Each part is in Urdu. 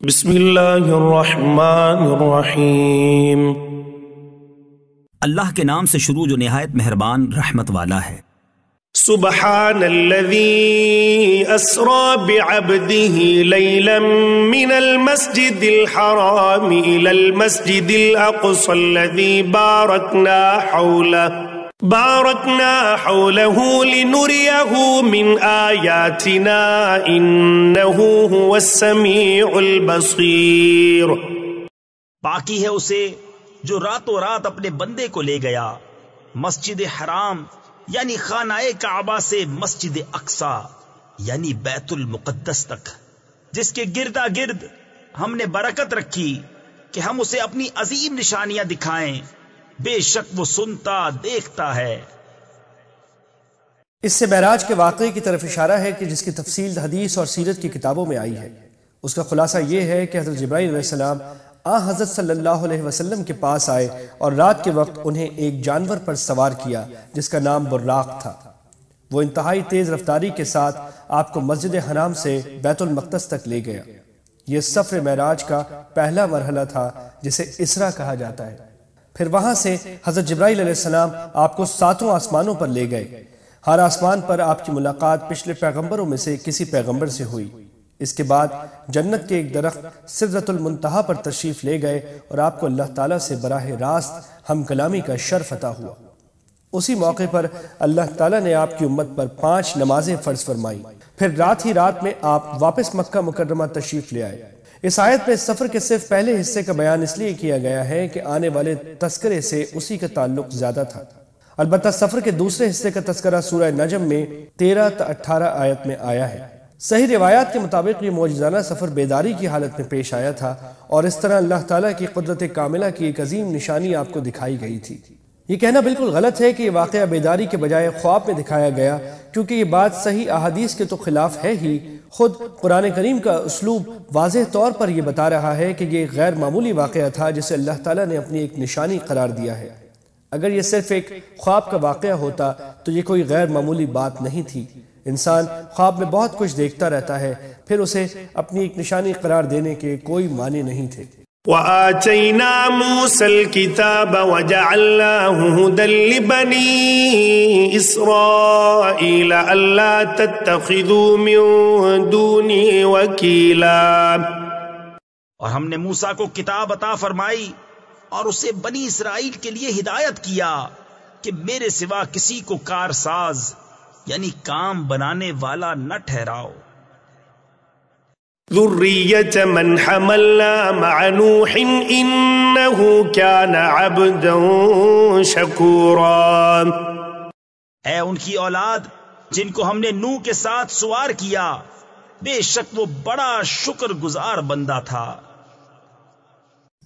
بسم اللہ الرحمن الرحیم۔ اللہ کے نام سے شروع جو نہایت مہربان رحمت والا ہے۔ سبحان الذی اسری بعبده لیلا من المسجد الحرام الى المسجد الاقصى الذی بارکنا حوله لنریه من آیاتنا انه هو السمیع البصیر۔ باقی ہے اسے جو راتوں رات اپنے بندے کو لے گیا مسجد حرام یعنی خانہ کعبہ سے مسجد اقصی یعنی بیت المقدس تک، جس کے گردا گرد ہم نے برکت رکھی کہ ہم اسے اپنی عظیم نشانیاں دکھائیں، بے شک وہ سنتا دیکھتا ہے۔ اس سے معراج کے واقعے کی طرف اشارہ ہے کہ جس کی تفصیل حدیث اور سیرت کی کتابوں میں آئی ہے۔ اس کا خلاصہ یہ ہے کہ حضرت جبرائیل علیہ السلام حضرت صلی اللہ علیہ وسلم کے پاس آئے اور رات کے وقت انہیں ایک جانور پر سوار کیا جس کا نام براق تھا۔ وہ انتہائی تیز رفتاری کے ساتھ آپ کو مسجد حرام سے بیت المقدس تک لے گیا۔ یہ سفر معراج کا پہلا مرحلہ تھا جسے اسرا کہا جاتا ہے۔ پھر وہاں سے حضرت جبرائیل علیہ السلام آپ کو 7 آسمانوں پر لے گئے۔ ہر آسمان پر آپ کی ملاقات پچھلے پیغمبروں میں سے کسی پیغمبر سے ہوئی۔ اس کے بعد جنت کے ایک درخت سدرۃ المنتہا پر تشریف لے گئے اور آپ کو اللہ تعالیٰ سے براہ راست ہم کلامی کا شرف عطا ہوا۔ اسی موقع پر اللہ تعالیٰ نے آپ کی امت پر 5 نمازیں فرض فرمائی۔ پھر رات ہی رات میں آپ واپس مکہ مکرمہ تشریف لے آئے۔ اس آیت میں سفر کے صرف پہلے حصے کا بیان اس لیے کیا گیا ہے کہ آنے والے تذکرے سے اسی کا تعلق زیادہ تھا۔ البتہ سفر کے دوسرے حصے کا تذکرہ سورہ نجم میں 13 تا 18 آیت میں آیا ہے۔ صحیح روایات کے مطابق یہ معجزانہ سفر بیداری کی حالت میں پیش آیا تھا اور اس طرح اللہ تعالیٰ کی قدرت کاملہ کی ایک عظیم نشانی آپ کو دکھائی گئی تھی۔ یہ کہنا بالکل غلط ہے کہ یہ واقعہ بیداری کے بجائے خواب میں دکھایا گیا، کیونکہ یہ بات صحیح احادیث کے تو خلاف ہے ہی۔ خود قرآن کریم کا اسلوب واضح طور پر یہ بتا رہا ہے کہ یہ غیر معمولی واقعہ تھا جسے اللہ تعالیٰ نے اپنی ایک نشانی قرار دیا ہے۔ اگر یہ صرف ایک خواب کا واقعہ ہوتا تو یہ کوئی غیر معمولی بات نہیں تھی۔ انسان خواب میں بہت کچھ دیکھتا رہتا ہے، پھر اسے اپنی ایک نشانی قرار دینے کے کوئی معنی نہیں تھے۔ وَآتَيْنَا مُوسَى الْكِتَابَ وَجَعَلْنَاهُ هُدًى لِبَنِي إِسْرَائِيلَ أَلَّا تَتَّخِذُوا مِن دُونِي وَكِيلًا۔ اور ہم نے موسیٰ کو کتاب عطا فرمائی اور اسے بنی اسرائیل کے لیے ہدایت کیا کہ میرے سوا کسی کو کارساز یعنی کام بنانے والا نہ ٹھہراؤ۔ ذُرِّيَّةَ مَنْ حَمَلْنَا مَعَ نُوحٍ إِنَّهُ كَانَ عَبْدًا شَكُورًا۔ اے ان کی اولاد جن کو ہم نے نوح کے ساتھ سوار کیا، بے شک وہ بڑا شکر گزار بندہ تھا۔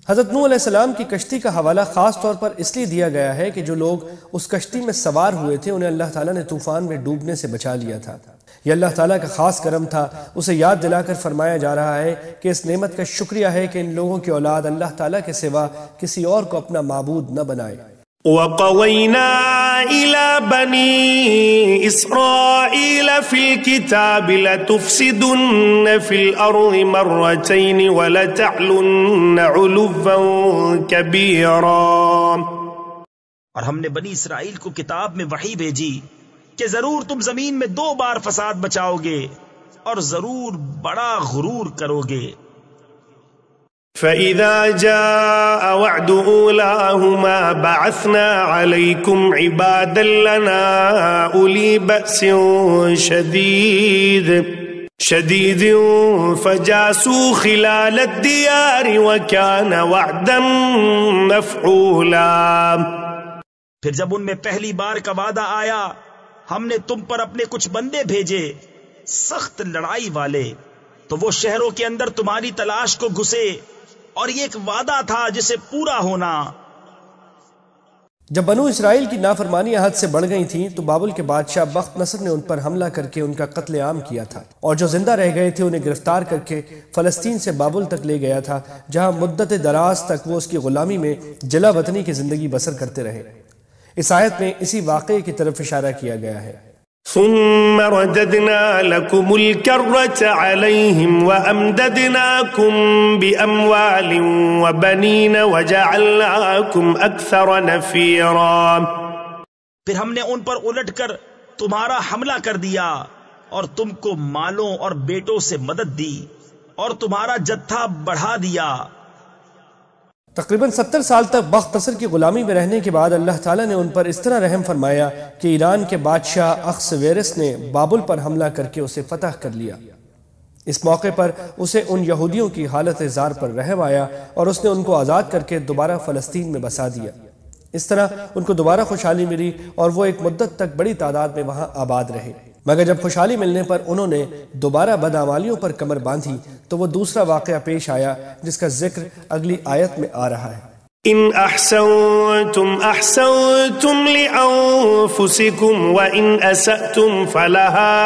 حضرت نوح علیہ السلام کی کشتی کا حوالہ خاص طور پر اس لیے دیا گیا ہے کہ جو لوگ اس کشتی میں سوار ہوئے تھے انہیں اللہ تعالیٰ نے طوفان میں ڈوبنے سے بچا لیا تھا۔ یہ اللہ تعالیٰ کا خاص کرم تھا۔ اسے یاد دلا کر فرمایا جا رہا ہے کہ اس نعمت کا شکریہ ہے کہ ان لوگوں کی اولاد اللہ تعالیٰ کے سوا کسی اور کو اپنا معبود نہ بنائے۔ وَقَوَيْنَا إِلَى بَنِي إِسْرَائِيلَ فِي الْكِتَابِ لَتُفْسِدُنَّ فِي الْأَرْضِ مَرَّتَيْنِ وَلَتَعْلُنَّ عُلُوًّا كَبِيرًا۔ اور ہم نے بنی اسرائیل کو کتاب میں وحی بھیجی کہ ضرور تم زمین میں 2 بار فساد بچاؤ گے اور ضرور بڑا غرور کرو گے۔ فَإِذَا جَاءَ وَعْدُ أُولَاهُمَا بَعَثْنَا عَلَيْكُمْ عِبَادًا لَنَا أُولِي بَأْسٍ شَدِيدٍ فَجَاسُوا خِلَالَ الدِّيَارِ وَكَانَ وَعْدًا مَفْعُولًا۔ پھر جب ان میں پہلی بار کا وعدہ آیا ہم نے تم پر اپنے کچھ بندے بھیجے سخت لڑائی والے، تو وہ شہروں کے اندر تمہاری تلاش کو گھسے، اور یہ ایک وعدہ تھا جسے پورا ہونا۔ جب بنو اسرائیل کی نافرمانی حد سے بڑھ گئی تھیں تو بابل کے بادشاہ بخت نصر نے ان پر حملہ کر کے ان کا قتل عام کیا تھا، اور جو زندہ رہ گئے تھے انہیں گرفتار کر کے فلسطین سے بابل تک لے گیا تھا، جہاں مدت دراز تک وہ اس کی غلامی میں جلا وطنی کی زندگی بسر کرتے رہے۔ اس آیت میں اسی واقعے کی طرف اشارہ کیا گیا ہے۔ ثم رددنا لكم الكرة عليهم وأمددناكم بأموال وبنين وجعلناكم أكثر نفيرا. پھر ہم نے ان پر الٹ کر تمہارا حملہ کر دیا اور تم کو مالوں اور بیٹوں سے مدد دی اور تمہارا جتھا بڑھا دیا. تقریباً 70 سال تک بخت نصر کی غلامی میں رہنے کے بعد اللہ تعالیٰ نے ان پر اس طرح رحم فرمایا کہ ایران کے بادشاہ اخسویرس نے بابل پر حملہ کر کے اسے فتح کر لیا. اس موقع پر اسے ان یہودیوں کی حالت زار پر رحم آیا اور اس نے ان کو آزاد کر کے دوبارہ فلسطین میں بسا دیا. اس طرح ان کو دوبارہ خوشحالی ملی اور وہ ایک مدت تک بڑی تعداد میں وہاں آباد رہے. مگر جب خوشحالی ملنے پر انہوں نے دوبارہ بدعمالیوں پر کمر باندھی تو وہ دوسرا واقعہ پیش آیا جس کا ذکر اگلی آیت میں آ رہا ہے. ان احسنتم احسنتم لانفسکم وان اسأتم فلها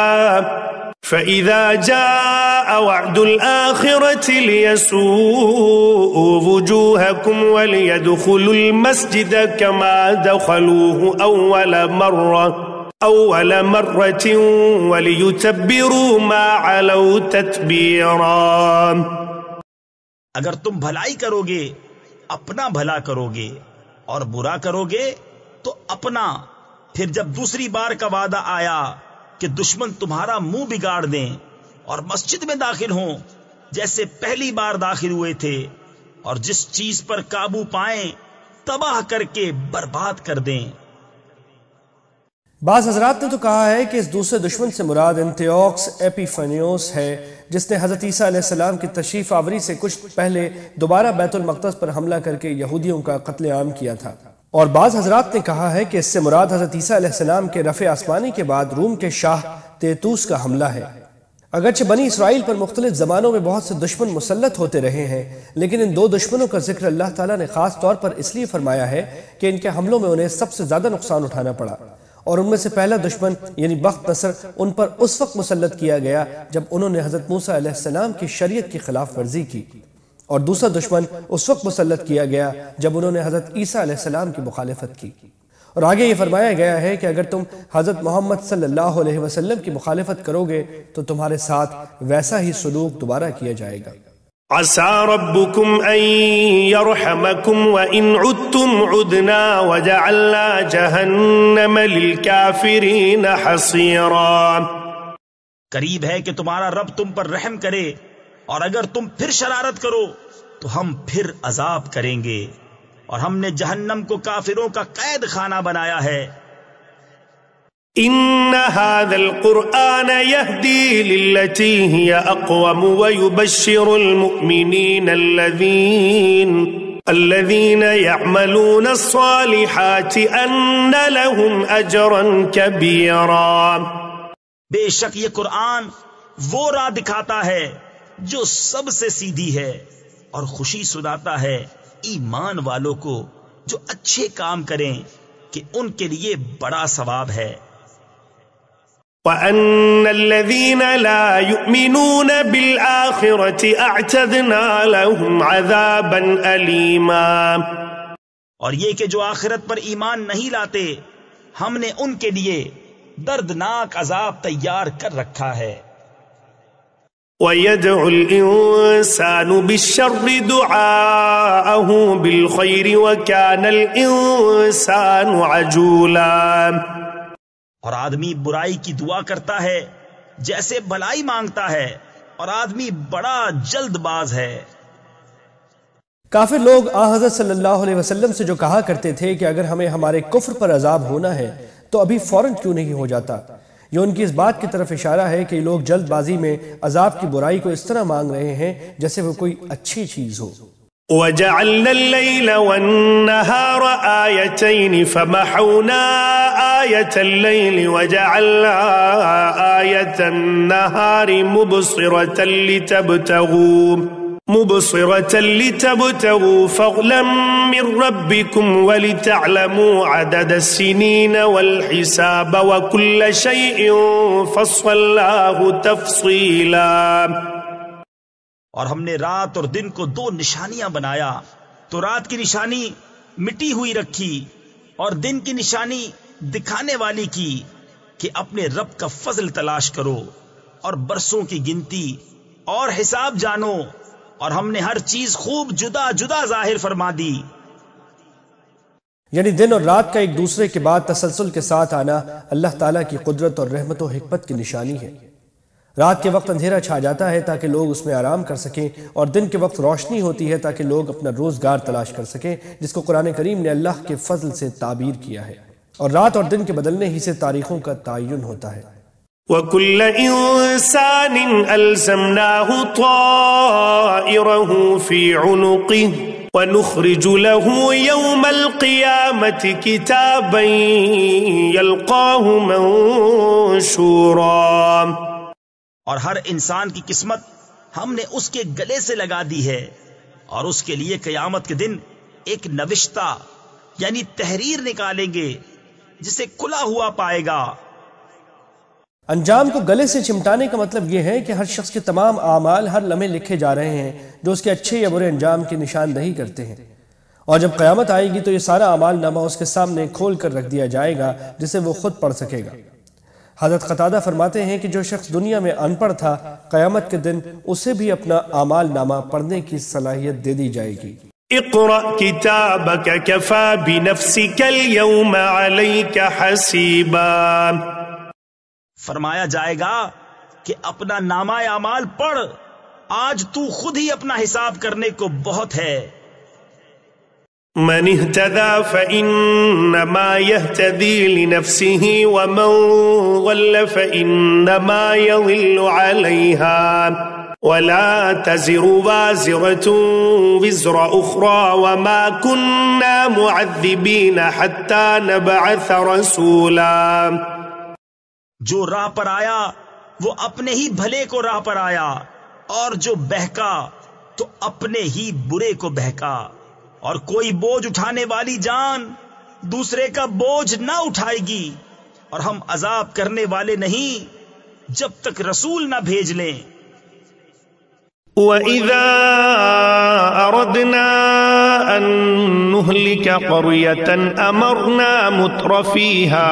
فاذا جاء وعد الآخرة ليسوءوا وجوهكم وليدخلوا المسجد كما دخلوه اول مرة وليتبروا ما علوا تتبيرا. اگر تم بھلائی کرو گے اپنا بھلا کرو گے اور برا کرو گے تو اپنا. پھر جب دوسری بار کا وعدہ آیا کہ دشمن تمہارا منہ بگاڑ دیں اور مسجد میں داخل ہوں جیسے پہلی بار داخل ہوئے تھے اور جس چیز پر قابو پائیں تباہ کر کے برباد کر دیں. بعض حضرات نے تو کہا ہے کہ اس دوسرے دشمن سے مراد انتیوکس ایپیفانیوس ہے جس نے حضرت عیسیٰ علیہ السلام کی تشریف آوری سے کچھ پہلے دوبارہ بیت المقدس پر حملہ کر کے یہودیوں کا قتل عام کیا تھا. اور بعض حضرات نے کہا ہے کہ اس سے مراد حضرت عیسیٰ علیہ السلام کے رفع آسمانی کے بعد روم کے شاہ تیتوس کا حملہ ہے. اگرچہ بنی اسرائیل پر مختلف زمانوں میں بہت سے دشمن مسلط ہوتے رہے ہیں لیکن ان دو دشمنوں کا ذکر اللہ تعالیٰ نے خاص طور پر اس لیے فرمایا ہے کہ ان کے حملوں میں انہیں سب سے زیادہ نقصان اٹھانا پڑا. اور ان میں سے پہلا دشمن یعنی بخت نصر ان پر اس وقت مسلط کیا گیا جب انہوں نے حضرت موسیٰ علیہ السلام کی شریعت کی خلاف ورزی کی، اور دوسرا دشمن اس وقت مسلط کیا گیا جب انہوں نے حضرت عیسیٰ علیہ السلام کی مخالفت کی. اور آگے یہ فرمایا گیا ہے کہ اگر تم حضرت محمد صلی اللہ علیہ وسلم کی مخالفت کرو گے تو تمہارے ساتھ ویسا ہی سلوک دوبارہ کیا جائے گا. عسى ربكم أن يرحمكم وإن عدتم عدنا وجعلنا جهنم للكافرين حصيرا. قریب ہے کہ تمہارا رب تم پر رحم کرے اور اگر تم پھر شرارت کرو تو ہم پھر عذاب کریں گے اور ہم نے جہنم کو کافروں کا قید خانہ بنایا ہے. إن هذا القرآن يهدي للتي هي أقوم ويبشر المؤمنين الذين يعملون الصالحات أن لهم أجرا كبيرا. بے شک یہ قرآن وہ راہ دکھاتا ہے جو سب سے سیدھی ہے اور خوشی سناتا ہے ایمان والوں کو جو اچھے کام کریں کہ ان کے لیے بڑا ثواب ہے. وَأَنَّ الَّذِينَ لَا يُؤْمِنُونَ بِالْآخِرَةِ أَعْتَدْنَا لَهُمْ عَذَابًا أَلِيمًا. اور یہ کہ جو آخرت پر ایمان نہیں لاتے ہم نے ان کے لیے دردناک عذاب تیار کر رکھا ہے. وَيَدْعُ الْإِنسَانُ بِالشَّرِّ دُعَاءَهُ بِالْخَيْرِ وَكَانَ الْإِنسَانُ عَجُولًا. اور آدمی برائی کی دعا کرتا ہے جیسے بھلائی مانگتا ہے اور آدمی بڑا جلد باز ہے. کافر لوگ آن حضرت صلی اللہ علیہ وسلم سے جو کہا کرتے تھے کہ اگر ہمیں ہمارے کفر پر عذاب ہونا ہے تو ابھی فوراً کیوں نہیں ہو جاتا، یہ ان کی اس بات کی طرف اشارہ ہے کہ لوگ جلد بازی میں عذاب کی برائی کو اس طرح مانگ رہے ہیں جیسے وہ کوئی اچھی چیز ہو. وَجَعَلْنَا اللَّيْلَ وَالنَّهَارَ آيَتَيْنِ فَمَحَوْنَا آيَةَ اللَّيْلِ وَجَعَلْنَا آيَةَ النَّهَارِ مُبْصِرَةً لِتَبْتَغُوا فَضْلًا مِّن رَّبِّكُمْ وَلِتَعْلَمُوا عَدَدَ السِّنِينَ وَالْحِسَابَ وَكُلَّ شَيْءٍ فَصَّلْنَاهُ تَفْصِيلًا. اور ہم نے رات اور دن کو دو نشانیاں بنایا تو رات کی نشانی مٹی ہوئی رکھی اور دن کی نشانی دکھانے والی کی کہ اپنے رب کا فضل تلاش کرو اور برسوں کی گنتی اور حساب جانو، اور ہم نے ہر چیز خوب جدا جدا ظاہر فرما دی۔ یعنی دن اور رات کا ایک دوسرے کے بعد تسلسل کے ساتھ آنا اللہ تعالیٰ کی قدرت اور رحمت و حکمت کی نشانی ہے۔ رات کے وقت اندھیرا چھا جاتا ہے تاکہ لوگ اس میں آرام کر سکیں، اور دن کے وقت روشنی ہوتی ہے تاکہ لوگ اپنا روزگار تلاش کر سکیں، جس کو قرآن کریم نے اللہ کے فضل سے تعبیر کیا ہے، اور رات اور دن کے بدلنے ہی سے تاریخوں کا تعین ہوتا ہے۔ وَكُلَّ إِنسَانٍ أَلْزَمْنَاهُ طَائِرَهُ فِي عُنُقِهِ وَنُخْرِجُ لَهُ يَوْمَ الْقِيَامَةِ كِتَابًا يَلْقَاهُ مَنشُورًا۔ اور ہر انسان کی قسمت ہم نے اس کے گلے سے لگا دی ہے، اور اس کے لیے قیامت کے دن ایک نوشتہ یعنی تحریر نکالیں گے جسے کھلا ہوا پائے گا۔ انجام کو گلے سے چمٹانے کا مطلب یہ ہے کہ ہر شخص کے تمام اعمال ہر لمحے لکھے جا رہے ہیں جو اس کے اچھے یا برے انجام کی نشاندہی کرتے ہیں، اور جب قیامت آئے گی تو یہ سارا اعمال نامہ اس کے سامنے کھول کر رکھ دیا جائے گا جسے وہ خود پڑھ سکے گا۔ حضرت قتادہ فرماتے ہیں کہ جو شخص دنیا میں ان پڑھ تھا، قیامت کے دن اسے بھی اپنا اعمال نامہ پڑھنے کی صلاحیت دے دی جائے گی۔ اقرأ کتابک کفا بنفسک اليوم علیک حسیبا۔ فرمایا جائے گا کہ اپنا نامہ اعمال پڑھ، آج تو خود ہی اپنا حساب کرنے کو بہت ہے۔ من اهتدى فإنما يهتدي لنفسه ومن ضل فإنما يضل عليها ولا تزر وازرة وزر أخرى وما كنا معذبين حتى نبعث رسولا۔ جو راہ پر آیا وہ اپنے ہی بھلے کو راہ پر آیا، اور جو بہکا تو اپنے ہی برے کو بہکا، اور کوئی بوجھ اٹھانے والی جان دوسرے کا بوجھ نہ اٹھائے گی، اور ہم عذاب کرنے والے نہیں جب تک رسول نہ بھیج لیں۔ وَإِذَا أَرَدْنَا أَن نُهْلِكَ قَرْيَةً أَمَرْنَا مُتْرَ فِيهَا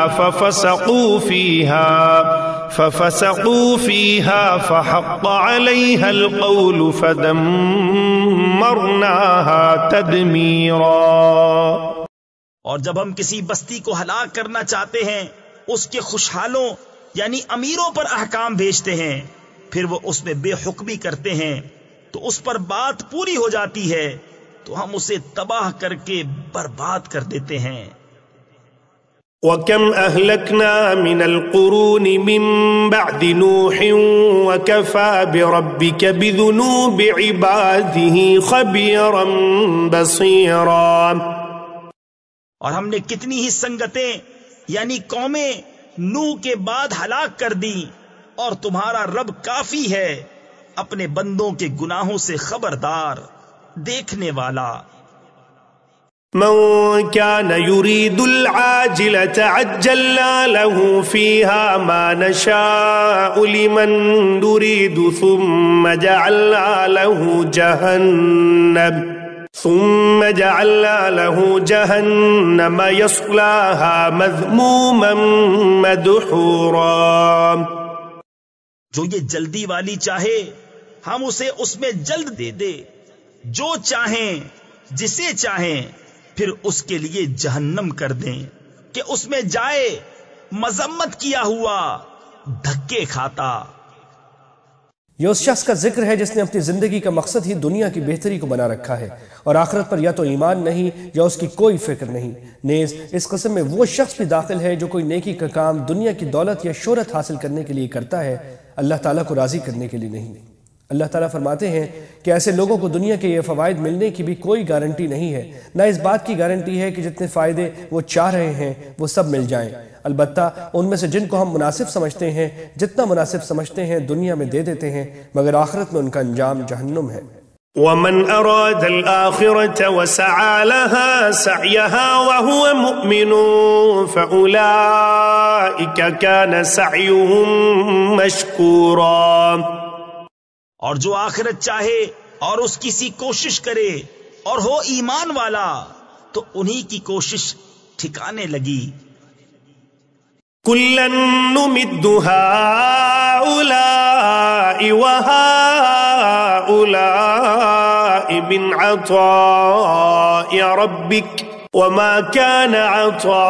فَفَسَقُوا فِيهَا فَحَقَّ عَلَيْهَا الْقَوْلُ فَدَمَّرْنَاهَا تَدْمِيرًا۔ اور جب ہم کسی بستی کو ہلاک کرنا چاہتے ہیں، اس کے خوشحالوں یعنی امیروں پر احکام بھیجتے ہیں، پھر وہ اس میں بے حکمی کرتے ہیں تو اس پر بات پوری ہو جاتی ہے تو ہم اسے تباہ کر کے برباد کر دیتے ہیں۔ وَكَمْ أَهْلَكْنَا مِنَ الْقُرُونِ مِنْ بَعْدِ نُوحٍ وَكَفَى بِرَبِّكَ بِذُنُوبِ عِبَادِهِ خَبِيرًا بَصِيرًا۔ اور ہم نے کتنی ہی سنگتیں یعنی قومیں نوح کے بعد ہلاک کر دی، اور تمہارا رب کافی ہے اپنے بندوں کے گناہوں سے خبردار، دیکھنے والا۔ من كان يريد العاجلة عجلنا له فيها ما نشاء لمن نريد ثم جعلنا له جهنم يصلاها مذموما مدحورا۔ جو یہ جلدی والی چاہے ہم اسے اس میں جلد دے دے، جو چاہیں جسے چاہیں پھر اس کے لیے جہنم کر دیں کہ اس میں جائے مذمت کیا ہوا، دھکے کھاتا۔ یہ اس شخص کا ذکر ہے جس نے اپنی زندگی کا مقصد ہی دنیا کی بہتری کو بنا رکھا ہے، اور آخرت پر یا تو ایمان نہیں یا اس کی کوئی فکر نہیں۔ نیز اس قسم میں وہ شخص بھی داخل ہے جو کوئی نیکی کا کام دنیا کی دولت یا شہرت حاصل کرنے کے لیے کرتا ہے، اللہ تعالیٰ کو راضی کرنے کے لیے نہیں۔ اللہ تعالیٰ فرماتے ہیں کہ ایسے لوگوں کو دنیا کے یہ فوائد ملنے کی بھی کوئی گارنٹی نہیں ہے، نہ اس بات کی گارنٹی ہے کہ جتنے فائدے وہ چاہ رہے ہیں وہ سب مل جائیں، البتہ ان میں سے جن کو ہم مناسب سمجھتے ہیں جتنا مناسب سمجھتے ہیں دنیا میں دے دیتے ہیں، مگر آخرت میں ان کا انجام جہنم ہے۔ وَمَنْ أَرَادَ الْآخِرَةَ وَسَعَى لَهَا سَعْيَهَا وَهُوَ مُؤْمِنٌ فَأُولَئِكَ كَانَ سَعْيُهُمْ مَشْكُورًا۔ اور جو آخرت چاہے اور اس کسی کوشش کرے اور ہو ایمان والا تو انہی کی کوشش ٹھکانے لگی۔ كلا نمد هؤلاء وهؤلاء من عطاء ربك وما كان عطاء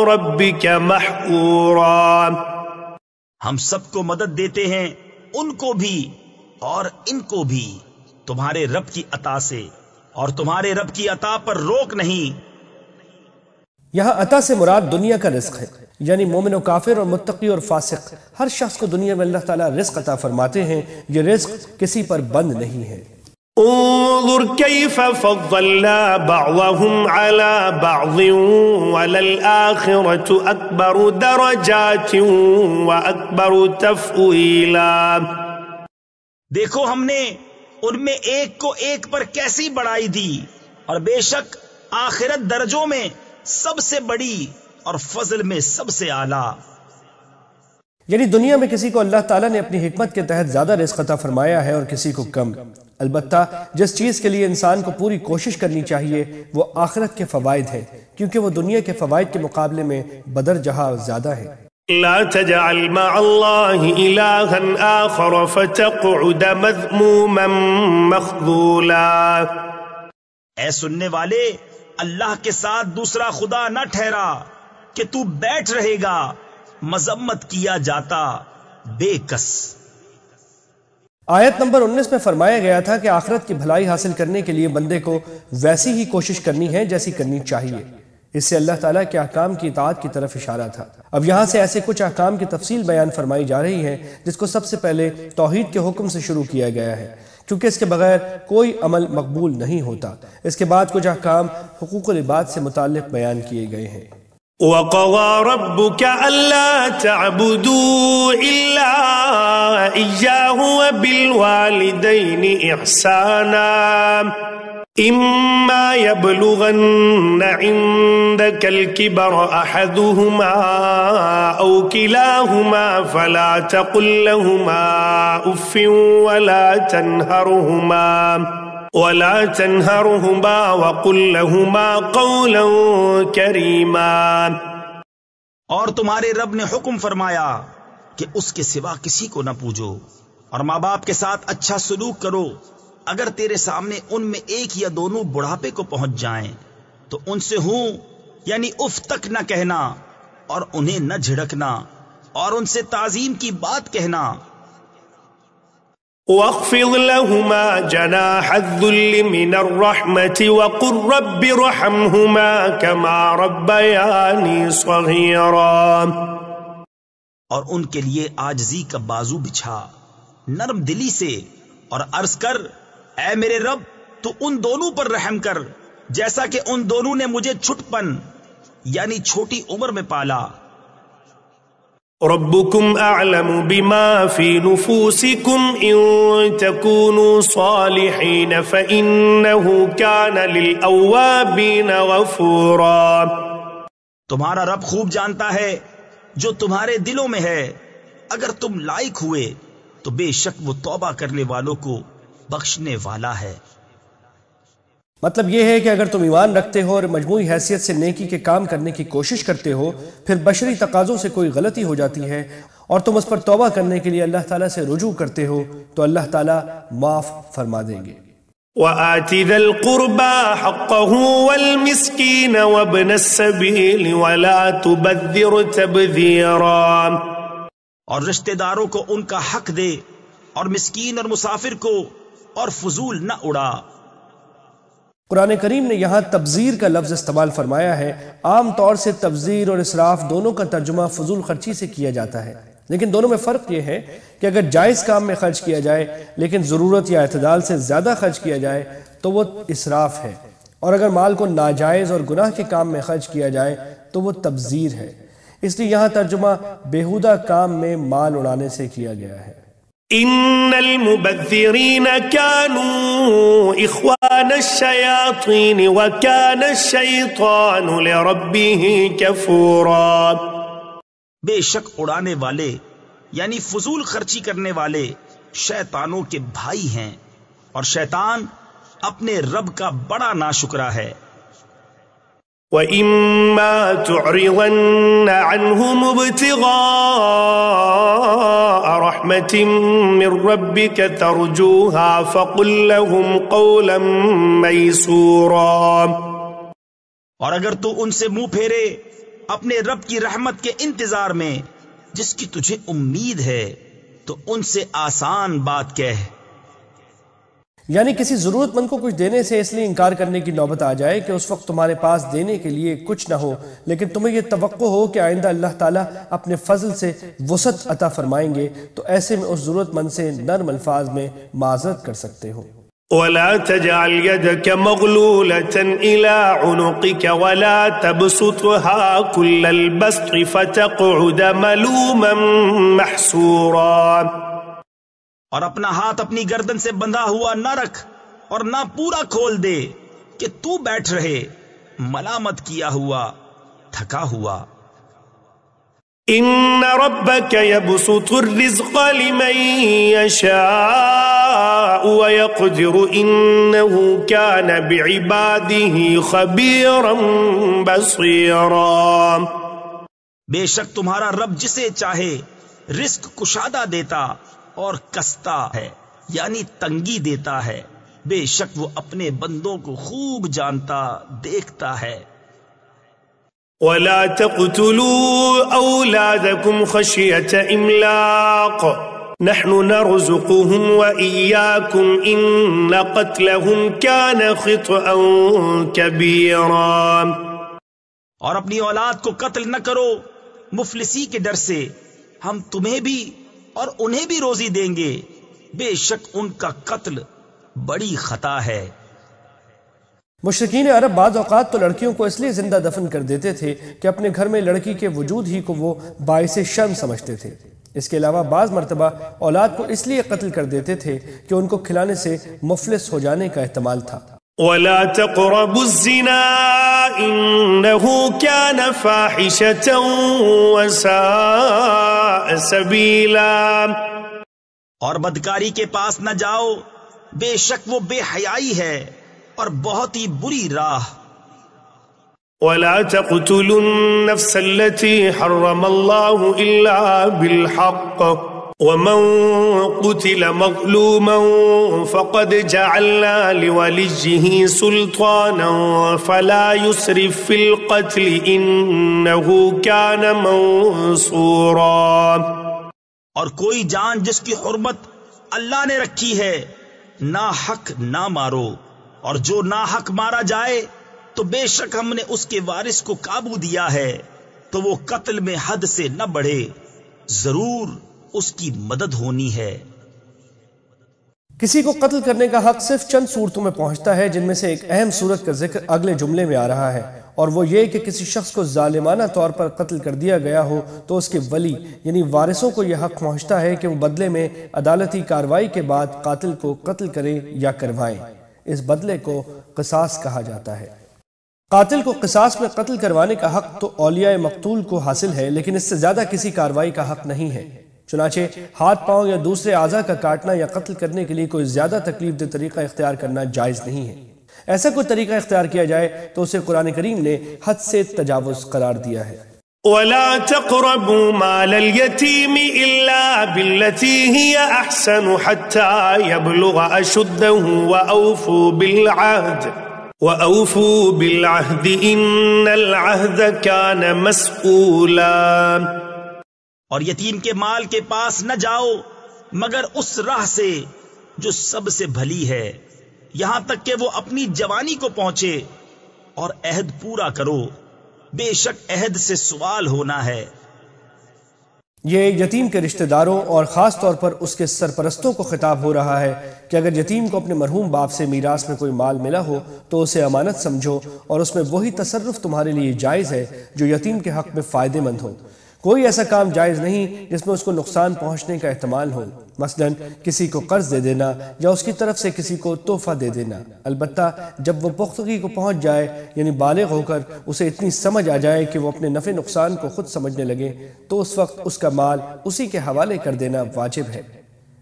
ربك محظورا. ہم سب کو مدد دیتے ہیں، ان کو بھی اور ان کو بھی، تمہارے رب کی عطا سے، اور تمہارے رب کی عطا پر روک نہیں. یہاں عطا سے مراد دنیا کا رزق ہے، یعنی مومن و کافر اور متقی اور فاسق ہر شخص کو دنیا میں اللہ تعالیٰ رزق عطا فرماتے ہیں. یہ رزق کسی پر بند نہیں ہے. انظر كيف فضلنا بعضهم على بعض وللآخرة أكبر درجات وأكبر تفضيلا. دیکھو ہم نے ان میں ایک کو ایک پر کیسی بڑائی دی، اور بے شک آخرت درجوں میں سب سے بڑی اور فضل میں سب سے اعلیٰ. یعنی دنیا میں کسی کو اللہ تعالیٰ نے اپنی حکمت کے تحت زیادہ رزق عطا فرمایا ہے اور کسی کو کم. البتہ جس چیز کے لیے انسان کو پوری کوشش کرنی چاہیے وہ آخرت کے فوائد ہیں، کیونکہ وہ دنیا کے فوائد کے مقابلے میں بدرجہ زیادہ ہے. لا تجعل مع الله إلها آخر فتقعد مذموما مخذولا. اے سننے والے، اللہ کے ساتھ دوسرا خدا نہ ٹھہرا کہ تو بیٹھ رہے گا مذمت کیا جاتا بے کس. آیت نمبر 19 میں فرمایا گیا تھا کہ آخرت کی بھلائی حاصل کرنے کے لیے بندے کو ویسی ہی کوشش کرنی ہے جیسی کرنی چاہیے. اس سے اللہ تعالیٰ کے احکام کی اطاعت کی طرف اشارہ تھا. اب یہاں سے ایسے کچھ احکام کی تفصیل بیان فرمائی جا رہی ہے جس کو سب سے پہلے توحید کے حکم سے شروع کیا گیا ہے، کیونکہ اس کے بغیر کوئی عمل مقبول نہیں ہوتا. اس کے بعد کچھ احکام حقوق العباد سے متعلق بیان کیے گئے ہیں. وَقَضَى رَبُّكَ أَلَّا تَعْبُدُوا إِلَّا إِيَّاهُ وَبِالْوَالِدَيْنِ إِحْسَانًا إِمَّا يَبْلُغَنَّ عِندَكَ الْكِبَرَ أَحَدُهُمَا أَوْ كِلَاهُمَا فَلَا تَقُل لَّهُمَا أُفٍّ ولا تنهرهما وقل لهما قولا كريما. اور تمہارے رب نے حکم فرمایا کہ اس کے سوا کسی کو نہ پوجو، اور ماں باپ کے ساتھ اچھا سلوک کرو. اگر تیرے سامنے ان میں ایک یا دونوں بڑھاپے کو پہنچ جائیں تو ان سے ہوں یعنی اف تک نہ کہنا، اور انہیں نہ جھڑکنا، اور ان سے تعظیم کی بات کہنا. واخفض لهما جناح الذل من الرحمة وقل رب ارحمهما كما ربياني صغيرا. اور ان کے لیے عاجزی کا بازو بچھا نرم دلی سے، اور عرض کر اے میرے رب تو ان دونوں پر رحم کر جیسا کہ ان دونوں نے مجھے چھٹپن یعنی چھوٹی عمر میں پالا. ربكم أعلم بما في نفوسكم إن تكونوا صالحين فإنه كان للأوابين غفورا. تمہارا رب خوب جانتا ہے جو تمہارے دلوں میں ہے، اگر تم لائق ہوئے تو بے شک وہ توبہ کرنے والوں کو بخشنے والا ہے. مطلب یہ ہے کہ اگر تم ایمان رکھتے ہو اور مجموعی حیثیت سے نیکی کے کام کرنے کی کوشش کرتے ہو، پھر بشری تقاضوں سے کوئی غلطی ہو جاتی ہے اور تم اس پر توبہ کرنے کے لیے اللہ تعالیٰ سے رجوع کرتے ہو تو اللہ تعالیٰ معاف فرما دیں گے. وَآتِ ذَا الْقُرْبَى حَقَّهُ وَالْمِسْكِينَ وَابْنَ السَّبِيلِ وَلَا تُبَذِّرْ تَبْذِيرًا. اور رشتہ داروں کو ان کا حق دے، اور مسکین اور مسافر کو، اور فضول نہ اڑا. قرآن کریم نے یہاں تبذیر کا لفظ استعمال فرمایا ہے. عام طور سے تبذیر اور اسراف دونوں کا ترجمہ فضول خرچی سے کیا جاتا ہے، لیکن دونوں میں فرق یہ ہے کہ اگر جائز کام میں خرچ کیا جائے لیکن ضرورت یا اعتدال سے زیادہ خرچ کیا جائے تو وہ اسراف ہے، اور اگر مال کو ناجائز اور گناہ کے کام میں خرچ کیا جائے تو وہ تبذیر ہے. اس لیے یہاں ترجمہ بیہودہ کام میں مال اڑانے سے کیا گیا ہے. ان المبذرین كانوا اخوان الشیاطین وكان الشیطان لربه کفورا. بے شک اڑانے والے یعنی فضول خرچی کرنے والے شیطانوں کے بھائی ہیں، اور شیطان اپنے رب کا بڑا ناشکرا ہے. وَإِمَّا تُعْرِضَنَّ عَنْهُمُ ابْتِغَاءَ رَحْمَةٍ مِّن رَّبِّكَ تَرْجُوهَا فَقُل لَّهُمْ قَوْلًا مَّيْسُورًا۔ اور اگر تو ان سے منہ پھیرے اپنے رب کی رحمت کے انتظار میں جس کی تجھے امید ہے تو ان سے آسان بات کہہ۔ یعنی کسی ضرورت مند کو کچھ دینے سے اس لیے انکار کرنے کی نوبت آ جائے کہ اس وقت تمہارے پاس دینے کے لیے کچھ نہ ہو، لیکن تمہیں یہ توقع ہو کہ آئندہ اللہ تعالیٰ اپنے فضل سے وسعت عطا فرمائیں گے، تو ایسے میں اس ضرورت مند سے نرم الفاظ میں معذرت کر سکتے ہو۔ وَلَا تَجْعَلْ يَدَكَ مَغْلُولَةً إِلَىٰ عُنُقِكَ وَلَا تَبْسُطْهَا كُلَّ الْبَسْطِ فَتَقْعُدَ مَلُومًا مَحْسُورًا۔ اور اپنا ہاتھ اپنی گردن سے بندھا ہوا نہ رکھ اور نہ پورا کھول دے کہ تو بیٹھ رہے ملامت کیا ہوا تھکا ہوا۔ إِنَّ رَبَّكَ يَبْسُطُ الرِّزْقَ لِمَن يَشَاءُ وَيَقْدِرُ إِنَّهُ كَانَ بِعِبَادِهِ خَبِيرًا بَصِيرًا۔ بے شک تمہارا رب جسے چاہے رزق کشادہ دیتا اور کستا ہے، یعنی تنگی دیتا ہے، بے شک وہ اپنے بندوں کو خوب جانتا دیکھتا ہے۔ وَلَا تَقْتُلُوا أَوْلَادَكُمْ خَشْيَةَ إِمْلَاقٍ نَحْنُ نَرْزُقُهُمْ وَإِيَّاكُمْ إِنَّ قَتْلَهُمْ كَانَ خِطْئًا كَبِيرًا۔ اور اپنی اولاد کو قتل نہ کرو مفلسی کے ڈر سے، ہم تمہیں بھی اور انہیں بھی روزی دیں گے، بے شک ان کا قتل بڑی خطا ہے۔ مشرکین عرب بعض اوقات تو لڑکیوں کو اس لیے زندہ دفن کر دیتے تھے کہ اپنے گھر میں لڑکی کے وجود ہی کو وہ باعث شرم سمجھتے تھے۔ اس کے علاوہ بعض مرتبہ اولاد کو اس لیے قتل کر دیتے تھے کہ ان کو کھلانے سے مفلس ہو جانے کا احتمال تھا۔ وَلَا تَقْرَبُوا الزِّنَا إِنَّهُ كَانَ فَاحِشَةً وَسَاءَ سَبِيلًا۔ اور بدکاری کے پاس نہ جاؤ، بے شک وہ بے حیائی ہے اور بہت ہی بری راہ۔ وَلَا تَقْتُلُوا النَّفْسَ الَّتِي حَرَّمَ اللَّهُ إِلَّا بِالْحَقِّ وَمَن قُتِلَ مَظْلُومًا فَقَدْ جَعَلْنَا لِوَلِيِّهِ سُلْطَانًا فَلَا يُسْرِفْ فِي الْقَتْلِ إِنَّهُ كَانَ مَنصُورًا۔ اور کوئی جان جس کی حرمت اللہ نے رکھی ہے ناحق نہ مارو، اور جو ناحق مارا جائے تو بے شک ہم نے اس کے وارث کو قابو دیا ہے، تو وہ قتل میں حد سے نہ بڑھے، ضرور اس کی مدد ہونی ہے۔ کسی کو قتل کرنے کا حق صرف چند صورتوں میں پہنچتا ہے، جن میں سے ایک اہم صورت کا ذکر اگلے جملے میں آ رہا ہے، اور وہ یہ کہ کسی شخص کو ظالمانہ طور پر قتل کر دیا گیا ہو تو اس کے ولی یعنی وارثوں کو یہ حق پہنچتا ہے کہ وہ بدلے میں عدالتی کارروائی کے بعد قاتل کو قتل کریں یا کروائیں۔ اس بدلے کو قصاص کہا جاتا ہے۔ قاتل کو قصاص میں قتل کروانے کا حق تو اولیاء مقتول کو حاصل ہے، لیکن اس سے زیادہ کسی کارروائی کا حق نہیں ہے۔ چنانچہ ہاتھ پاؤں یا دوسرے اعضاء کا کاٹنا یا قتل کرنے کے لیے کوئی زیادہ تکلیف دہ طریقہ اختیار کرنا جائز نہیں ہے۔ ایسا کوئی طریقہ اختیار کیا جائے تو اسے قرآن کریم نے حد سے تجاوز قرار دیا ہے۔ وَلَا تَقْرَبُوا مَالَ الْيَتِيمِ إِلَّا بِالَّتِي هِيَ أَحْسَنُ حَتَّى يَبْلُغَ أَشُدَّهُ وَأَوْفُوا بِالْعَهْدِ إِنَّ الْعَهْدَ كَانَ مَسْئُولًا۔ اور یتیم کے مال کے پاس نہ جاؤ مگر اس راہ سے جو سب سے بھلی ہے، یہاں تک کہ وہ اپنی جوانی کو پہنچے، اور عہد پورا کرو، بے شک عہد سے سوال ہونا ہے۔ یہ یتیم کے رشتہ داروں اور خاص طور پر اس کے سرپرستوں کو خطاب ہو رہا ہے کہ اگر یتیم کو اپنے مرحوم باپ سے میراث میں کوئی مال ملا ہو تو اسے امانت سمجھو، اور اس میں وہی تصرف تمہارے لیے جائز ہے جو یتیم کے حق میں فائدہ مند ہو۔ کوئی ایسا کام جائز نہیں جس میں اس کو نقصان پہنچنے کا احتمال ہو، مثلا کسی کو قرض دے دینا یا اس کی طرف سے کسی کو تحفہ دے دینا، البتہ جب وہ پختگی کو پہنچ جائے یعنی بالغ ہو کر اسے اتنی سمجھ آ جائے کہ وہ اپنے نفع نقصان کو خود سمجھنے لگے تو اس وقت اس کا مال اسی کے حوالے کر دینا واجب ہے۔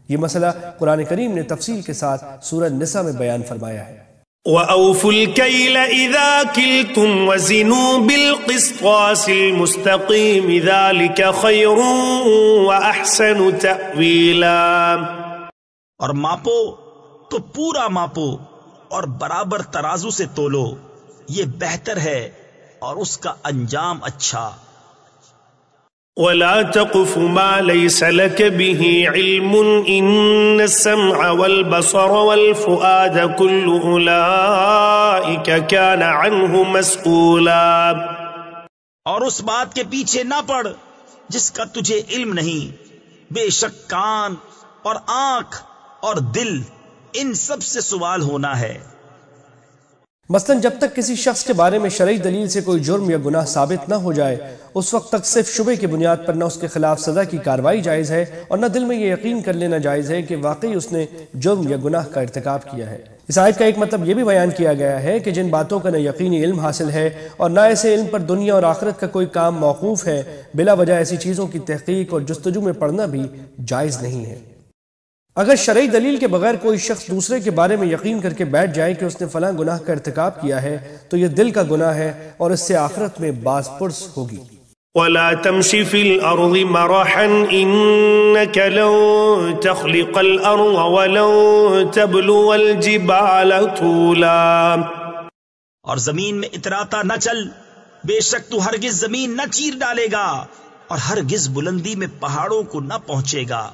یہ مسئلہ قرآن کریم نے تفصیل کے ساتھ سورہ نساء میں بیان فرمایا ہے۔ وَأَوْفُوا الْكَيْلَ إِذَا كِلْتُمْ وَزِنُوا بِالْقِسْطَاسِ الْمُسْتَقِيمِ ذَلِكَ خَيْرٌ وَأَحْسَنُ تَأْوِيلًا، اور ماپو تو پورا ماپو اور برابر ترازو سے تولو، یہ بہتر ہے اور اس کا انجام اچھا۔ وَلَا تَقْفُ مَا لَيْسَ لَكَ بِهِ عِلْمٌ إِنَّ السَّمْعَ وَالْبَصَرَ وَالْفُؤَادَ كُلُّ أُولَئِكَ كَانَ عَنْهُ مَسْئُولًا، اور اس بات کے پیچھے نہ پڑ جس کا تجھے علم نہیں، بے شک کان اور آنکھ اور دل ان سب سے سوال ہونا ہے۔ مثلا جب تک کسی شخص کے بارے میں شرعی دلیل سے کوئی جرم یا گناہ ثابت نہ ہو جائے، اس وقت تک صرف شبے کی بنیاد پر نہ اس کے خلاف سزا کی کارروائی جائز ہے اور نہ دل میں یہ یقین کر لینا جائز ہے کہ واقعی اس نے جرم یا گناہ کا ارتکاب کیا ہے۔ اس آیت کا ایک مطلب یہ بھی بیان کیا گیا ہے کہ جن باتوں کا نہ یقینی علم حاصل ہے اور نہ ایسے علم پر دنیا اور آخرت کا کوئی کام موقوف ہے، بلا وجہ ایسی چیزوں کی تحقیق اور جستجو میں پڑنا بھی جائز نہیں ہے۔ اگر شرعی دلیل کے بغیر کوئی شخص دوسرے کے بارے میں یقین کر کے بیٹھ جائے کہ اس نے فلاں گناہ کا ارتکاب کیا ہے تو یہ دل کا گناہ ہے اور اس سے آخرت میں باز پرس ہوگی۔ وَلَا تَمْشِ فِي الْأَرْضِ مَرَحًا إِنَّكَ لَن تَخْلِقَ الْأَرْضَ وَلَن تَبْلُغَ الْجِبَالَ طُولًا، اور زمین میں اتراتا نہ چل، بے شک تو ہرگز زمین نہ چیر ڈالے گا اور ہرگز بلندی میں پہاڑوں کو نہ پہنچے گا۔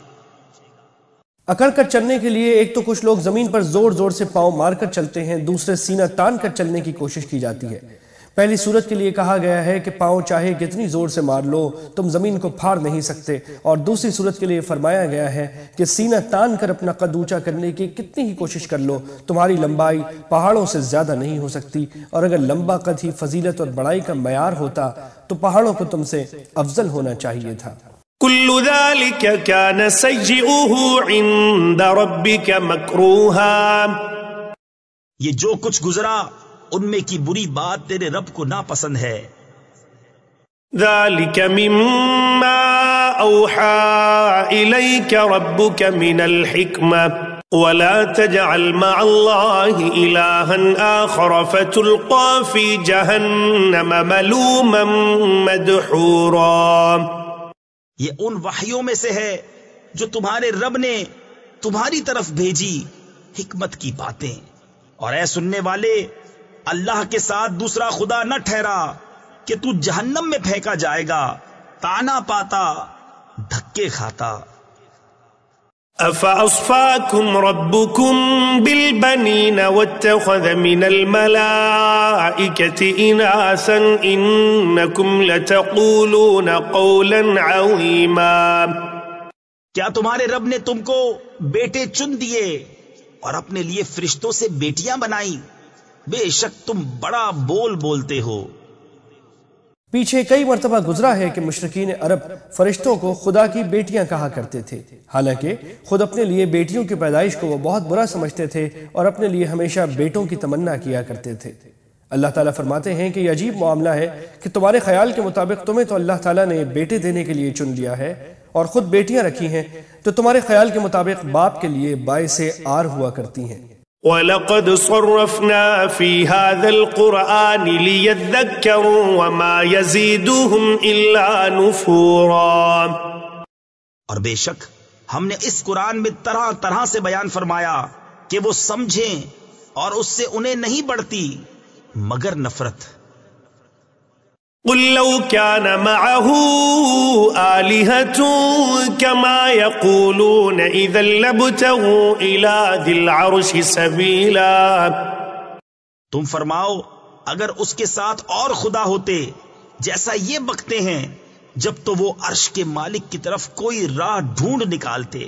اکڑ کر چلنے کے لیے ایک تو کچھ لوگ زمین پر زور زور سے پاؤں مار کر چلتے ہیں، دوسرے سینہ تان کر چلنے کی کوشش کی جاتی ہے۔ پہلی صورت کے لیے کہا گیا ہے کہ پاؤں چاہے کتنی زور سے مار لو تم زمین کو پھاڑ نہیں سکتے، اور دوسری صورت کے لیے فرمایا گیا ہے کہ سینہ تان کر اپنا قد اونچا کرنے کی کتنی ہی کوشش کر لو تمہاری لمبائی پہاڑوں سے زیادہ نہیں ہو سکتی، اور اگر لمبا قد ہی فضیلت اور بڑائی کا معیار ہوتا تو پہاڑوں کو تم سے افضل ہونا چاہیے تھا۔ كل ذلك كان سيئه عند ربك مكروها، یہ جو کچھ گزرا ان میں کی بری بات تیرے رب کو ناپسند ہے۔ ذلك مما أوحى إليك ربك من الحكمة ولا تجعل مع الله إلها آخر فتلقى في جهنم ملوما مدحورا، یہ ان وحیوں میں سے ہے جو تمہارے رب نے تمہاری طرف بھیجی، حکمت کی باتیں، اور اے سننے والے اللہ کے ساتھ دوسرا خدا نہ ٹھہرا کہ تو جہنم میں پھینکا جائے گا، تانا پاتا، دھکے کھاتا۔ أَفَأَصْفَاكُمْ رَبُّكُمْ بِالْبَنِينَ وَاتَّخَذَ مِنَ الْمَلَائِكَةِ إِنَاثًا إِنَّكُمْ لَتَقُولُونَ قَوْلًا عَظِيمًا، کیا تمہارے رب نے تم کو بیٹے چن دیے اور اپنے لیے فرشتوں سے بیٹیاں بنائی؟ بے شک تم بڑا بول بولتے ہو۔ پیچھے کئی مرتبہ گزرا ہے کہ مشرکین عرب فرشتوں کو خدا کی بیٹیاں کہا کرتے تھے، حالانکہ خود اپنے لیے بیٹیوں کی پیدائش کو وہ بہت برا سمجھتے تھے اور اپنے لیے ہمیشہ بیٹوں کی تمنا کیا کرتے تھے۔ اللہ تعالیٰ فرماتے ہیں کہ یہ عجیب معاملہ ہے کہ تمہارے خیال کے مطابق تمہیں تو اللہ تعالیٰ نے بیٹے دینے کے لیے چن لیا ہے اور خود بیٹیاں رکھی ہیں، تو تمہارے خیال کے مطابق باپ کے لیے باعث عار ہوا کرتی ہیں۔ وَلَقَدْ صَرَّفْنَا فِي هَذَا الْقُرْآنِ لِيَذَّكَّرُوا وَمَا يَزِيدُهُمْ إِلَّا نُفُورًا، اور بے شک ہم نے اس قرآن میں طرح طرح سے بیان فرمایا کہ وہ سمجھیں، اور اس سے انہیں نہیں بڑھتی مگر نفرت۔ قُلْ لَوْ كَانَ مَعَهُ آلِهَةٌ كَمَا يَقُولُونَ إِذًا لَابْتَغُوا إِلَى ذِي الْعَرْشِ سَبِيلًا، تم فرماؤ اگر اس کے ساتھ اور خدا ہوتے جیسا یہ بکتے ہیں، جب تو وہ عرش کے مالک کی طرف کوئی راہ ڈھونڈ نکالتے۔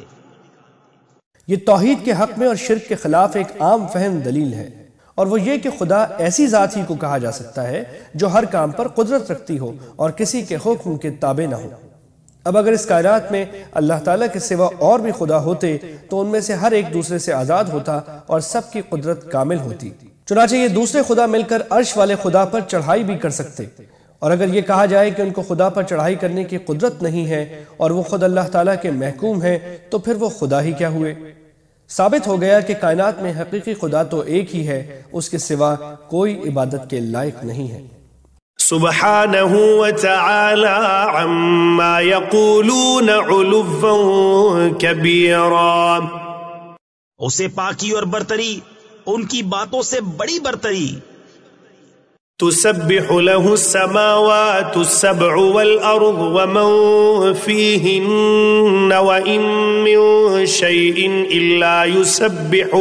یہ توحید کے حق میں اور شرک کے خلاف ایک عام فہم دلیل ہے، اور وہ یہ کہ خدا ایسی ذات ہی کو کہا جا سکتا ہے جو ہر کام پر قدرت رکھتی ہو اور کسی کے حکم کے تابع نہ ہو۔ اب اگر اس کائنات میں اللہ تعالیٰ کے سوا اور بھی خدا ہوتے تو ان میں سے ہر ایک دوسرے سے آزاد ہوتا اور سب کی قدرت کامل ہوتی، چنانچہ یہ دوسرے خدا مل کر عرش والے خدا پر چڑھائی بھی کر سکتے، اور اگر یہ کہا جائے کہ ان کو خدا پر چڑھائی کرنے کی قدرت نہیں ہے اور وہ خود اللہ تعالیٰ کے محکوم ہیں تو پھر وہ خدا ہی کیا ہوئے؟ ثابت ہو گیا کہ کائنات میں حقیقی خدا تو ایک ہی ہے، اس کے سوا کوئی عبادت کے لائق نہیں ہے۔ سبحانہ وتعالی عما یقولون علوا کبیرا، اسے پاکی اور برتری ان کی باتوں سے بڑی برتری۔ تسبح له السماوات السبع والأرض ومن فيهن وإن من شيء إلا يسبح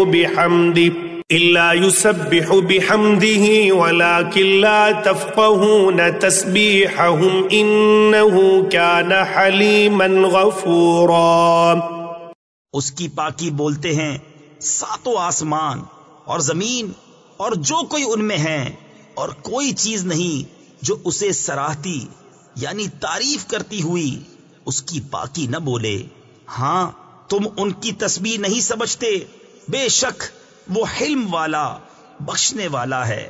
بحمده ولكن لا تفقهون تسبيحهم إنه كان حليما غفورا۔ اس کی پاکی بولتے ہیں ساتوں آسمان اور زمین اور جو کوئی ان میں ہیں، اور کوئی چیز نہیں جو اسے سراہتی یعنی تعریف کرتی ہوئی اس کی پاکی نہ بولے۔ ہاں تم ان کی تسبیح نہیں سمجھتے، بے شک وہ حلم والا بخشنے والا ہے۔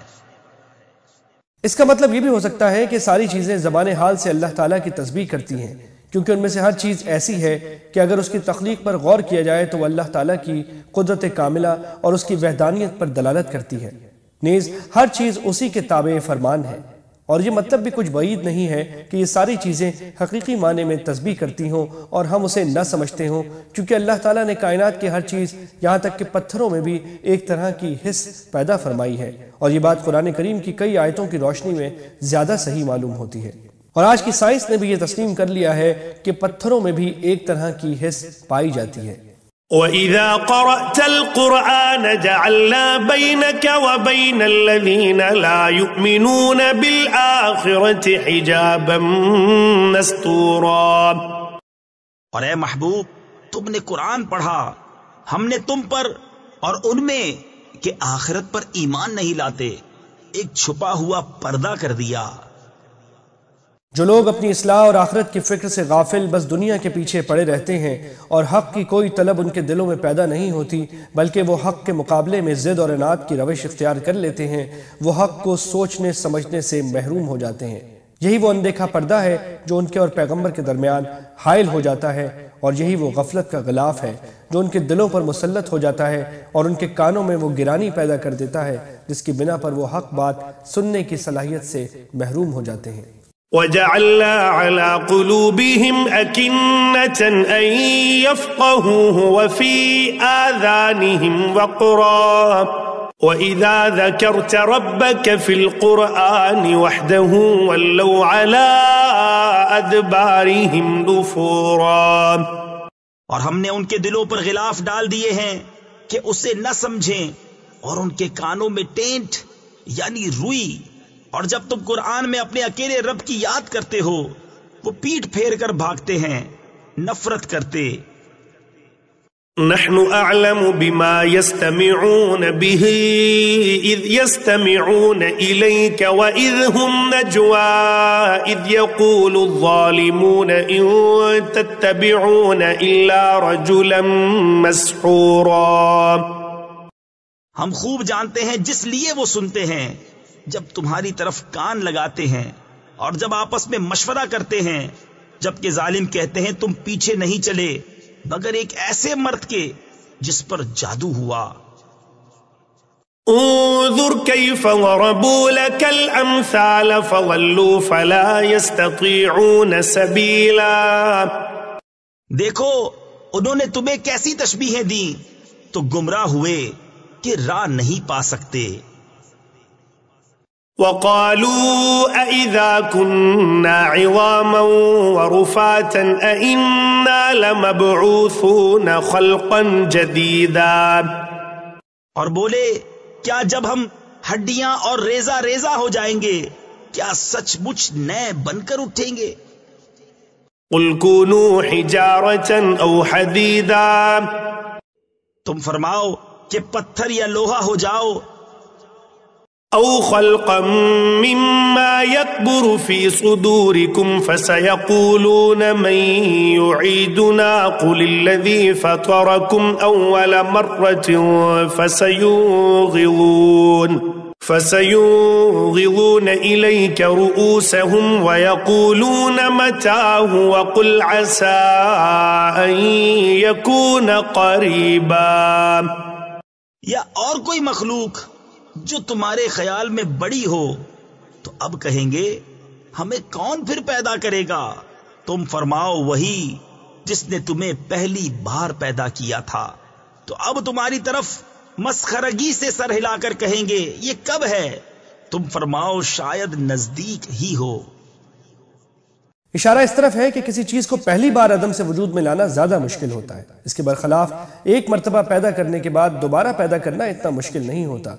اس کا مطلب یہ بھی ہو سکتا ہے کہ ساری چیزیں زبان حال سے اللہ تعالیٰ کی تسبیح کرتی ہیں، کیونکہ ان میں سے ہر چیز ایسی ہے کہ اگر اس کی تخلیق پر غور کیا جائے تو وہ اللہ تعالیٰ کی قدرت کاملہ اور اس کی وحدانیت پر دلالت کرتی ہے۔ نیز ہر چیز اسی کے تابع فرمان ہے، اور یہ مطلب بھی کچھ بعید نہیں ہے کہ یہ ساری چیزیں حقیقی معنی میں تسبیح کرتی ہوں اور ہم اسے نہ سمجھتے ہوں، کیونکہ اللہ تعالیٰ نے کائنات کی ہر چیز یہاں تک کہ پتھروں میں بھی ایک طرح کی حس پیدا فرمائی ہے، اور یہ بات قرآن کریم کی کئی آیتوں کی روشنی میں زیادہ صحیح معلوم ہوتی ہے۔ اور آج کی سائنس نے بھی یہ تسلیم کر لیا ہے کہ پتھروں میں بھی ایک طرح کی حس پائی جاتی ہے۔ وَإِذَا قَرَأْتَ الْقُرْآنَ جَعَلْنَا بَيْنَكَ وَبَيْنَ الَّذِينَ لَا يُؤْمِنُونَ بِالْآخِرَةِ حِجَابًا مَسْتُورًا۔ اور اے محبوب، تم نے قرآن پڑھا، ہم نے تم پر اور ان میں کہ آخرت پر ایمان نہیں لاتے ایک چھپا ہوا پردہ کر دیا۔ جو لوگ اپنی اصلاح اور آخرت کی فکر سے غافل بس دنیا کے پیچھے پڑے رہتے ہیں اور حق کی کوئی طلب ان کے دلوں میں پیدا نہیں ہوتی، بلکہ وہ حق کے مقابلے میں ضد اور عناد کی روش اختیار کر لیتے ہیں، وہ حق کو سوچنے سمجھنے سے محروم ہو جاتے ہیں۔ یہی وہ اندیکھا پردہ ہے جو ان کے اور پیغمبر کے درمیان حائل ہو جاتا ہے، اور یہی وہ غفلت کا غلاف ہے جو ان کے دلوں پر مسلط ہو جاتا ہے اور ان کے کانوں میں وہ گرانی پیدا کر دیتا ہے جس کی بنا پر وہ حق بات سننے کی صلاحیت سے محروم ہو جاتے ہیں۔ وَجَعَلْنَا عَلَى قُلُوبِهِمْ أَكِنَّةً أَن يَفْقَهُوهُ وَفِي آذَانِهِمْ وَقْرًا وَإِذَا ذَكَرْتَ رَبَّكَ فِي الْقُرْآنِ وَحْدَهُ وَلَّوْا عَلَى أَدْبَارِهِمْ نُفُورًا۔ اور ہم نے ان کے دلوں پر غلاف ڈال دیے ہیں کہ اسے نہ سمجھیں، اور ان کے کانوں میں ٹینٹ یعنی روئی، اور جب تم قرآن میں اپنے اکیلے رب کی یاد کرتے ہو وہ پیٹ پھیر کر بھاگتے ہیں، نفرت کرتے۔ نحن اعلم بما يستمعون به اذ يستمعون اليك واذ هم نجوى اذ يقول الظالمون ان تتبعون الا رجلا مسحورا۔ ہم خوب جانتے ہیں جس لیے وہ سنتے ہیں جب تمہاری طرف کان لگاتے ہیں اور جب آپس میں مشورہ کرتے ہیں، جبکہ ظالم کہتے ہیں تم پیچھے نہیں چلے مگر ایک ایسے مرد کے جس پر جادو ہوا۔ انظر كيف ضربوا لك الامثال فضلوا فلا يستطيعون سبيلا۔ دیکھو انہوں نے تمہیں کیسی تشبیہیں دیں تو گمراہ ہوئے کہ راہ نہیں پا سکتے۔ وقالوا أَإِذَا كُنَّا عِظَامًا وَرُفَاتًا أَإِنَّا لَمَبْعُوثُونَ خَلْقًا جَدِيدًا۔ اور بولے کیا جب ہم ہڈیاں اور ریزہ ریزہ ہو جائیں گے کیا سچ مچ نئے بن کر اٹھیں گے؟ قُلْ كُونُوا حِجَارَةً أَوْ حَدِيدًا۔ تم فرماؤ کہ پتھر یا لوہا ہو جاؤ، أو خلقا مما يكبر في صدوركم فسيقولون من يعيدنا قل الذي فطركم أول مرة فسينغضون فسينغضون إليك رؤوسهم ويقولون متاه وقل عسى أن يكون قريبا. یا اور کوئی مخلوق جو تمہارے خیال میں بڑی ہو تو اب کہیں گے ہمیں کون پھر پیدا کرے گا؟ تم فرماؤ وہی جس نے تمہیں پہلی بار پیدا کیا تھا. تو اب تمہاری طرف مسخرگی سے سر ہلا کر کہیں گے یہ کب ہے؟ تم فرماؤ شاید نزدیک ہی ہو. اشارہ اس طرف ہے کہ کسی چیز کو پہلی بار عدم سے وجود میں لانا زیادہ مشکل ہوتا ہے. اس کے برخلاف ایک مرتبہ پیدا کرنے کے بعد دوبارہ پیدا کرنا اتنا مشکل نہیں ہوتا.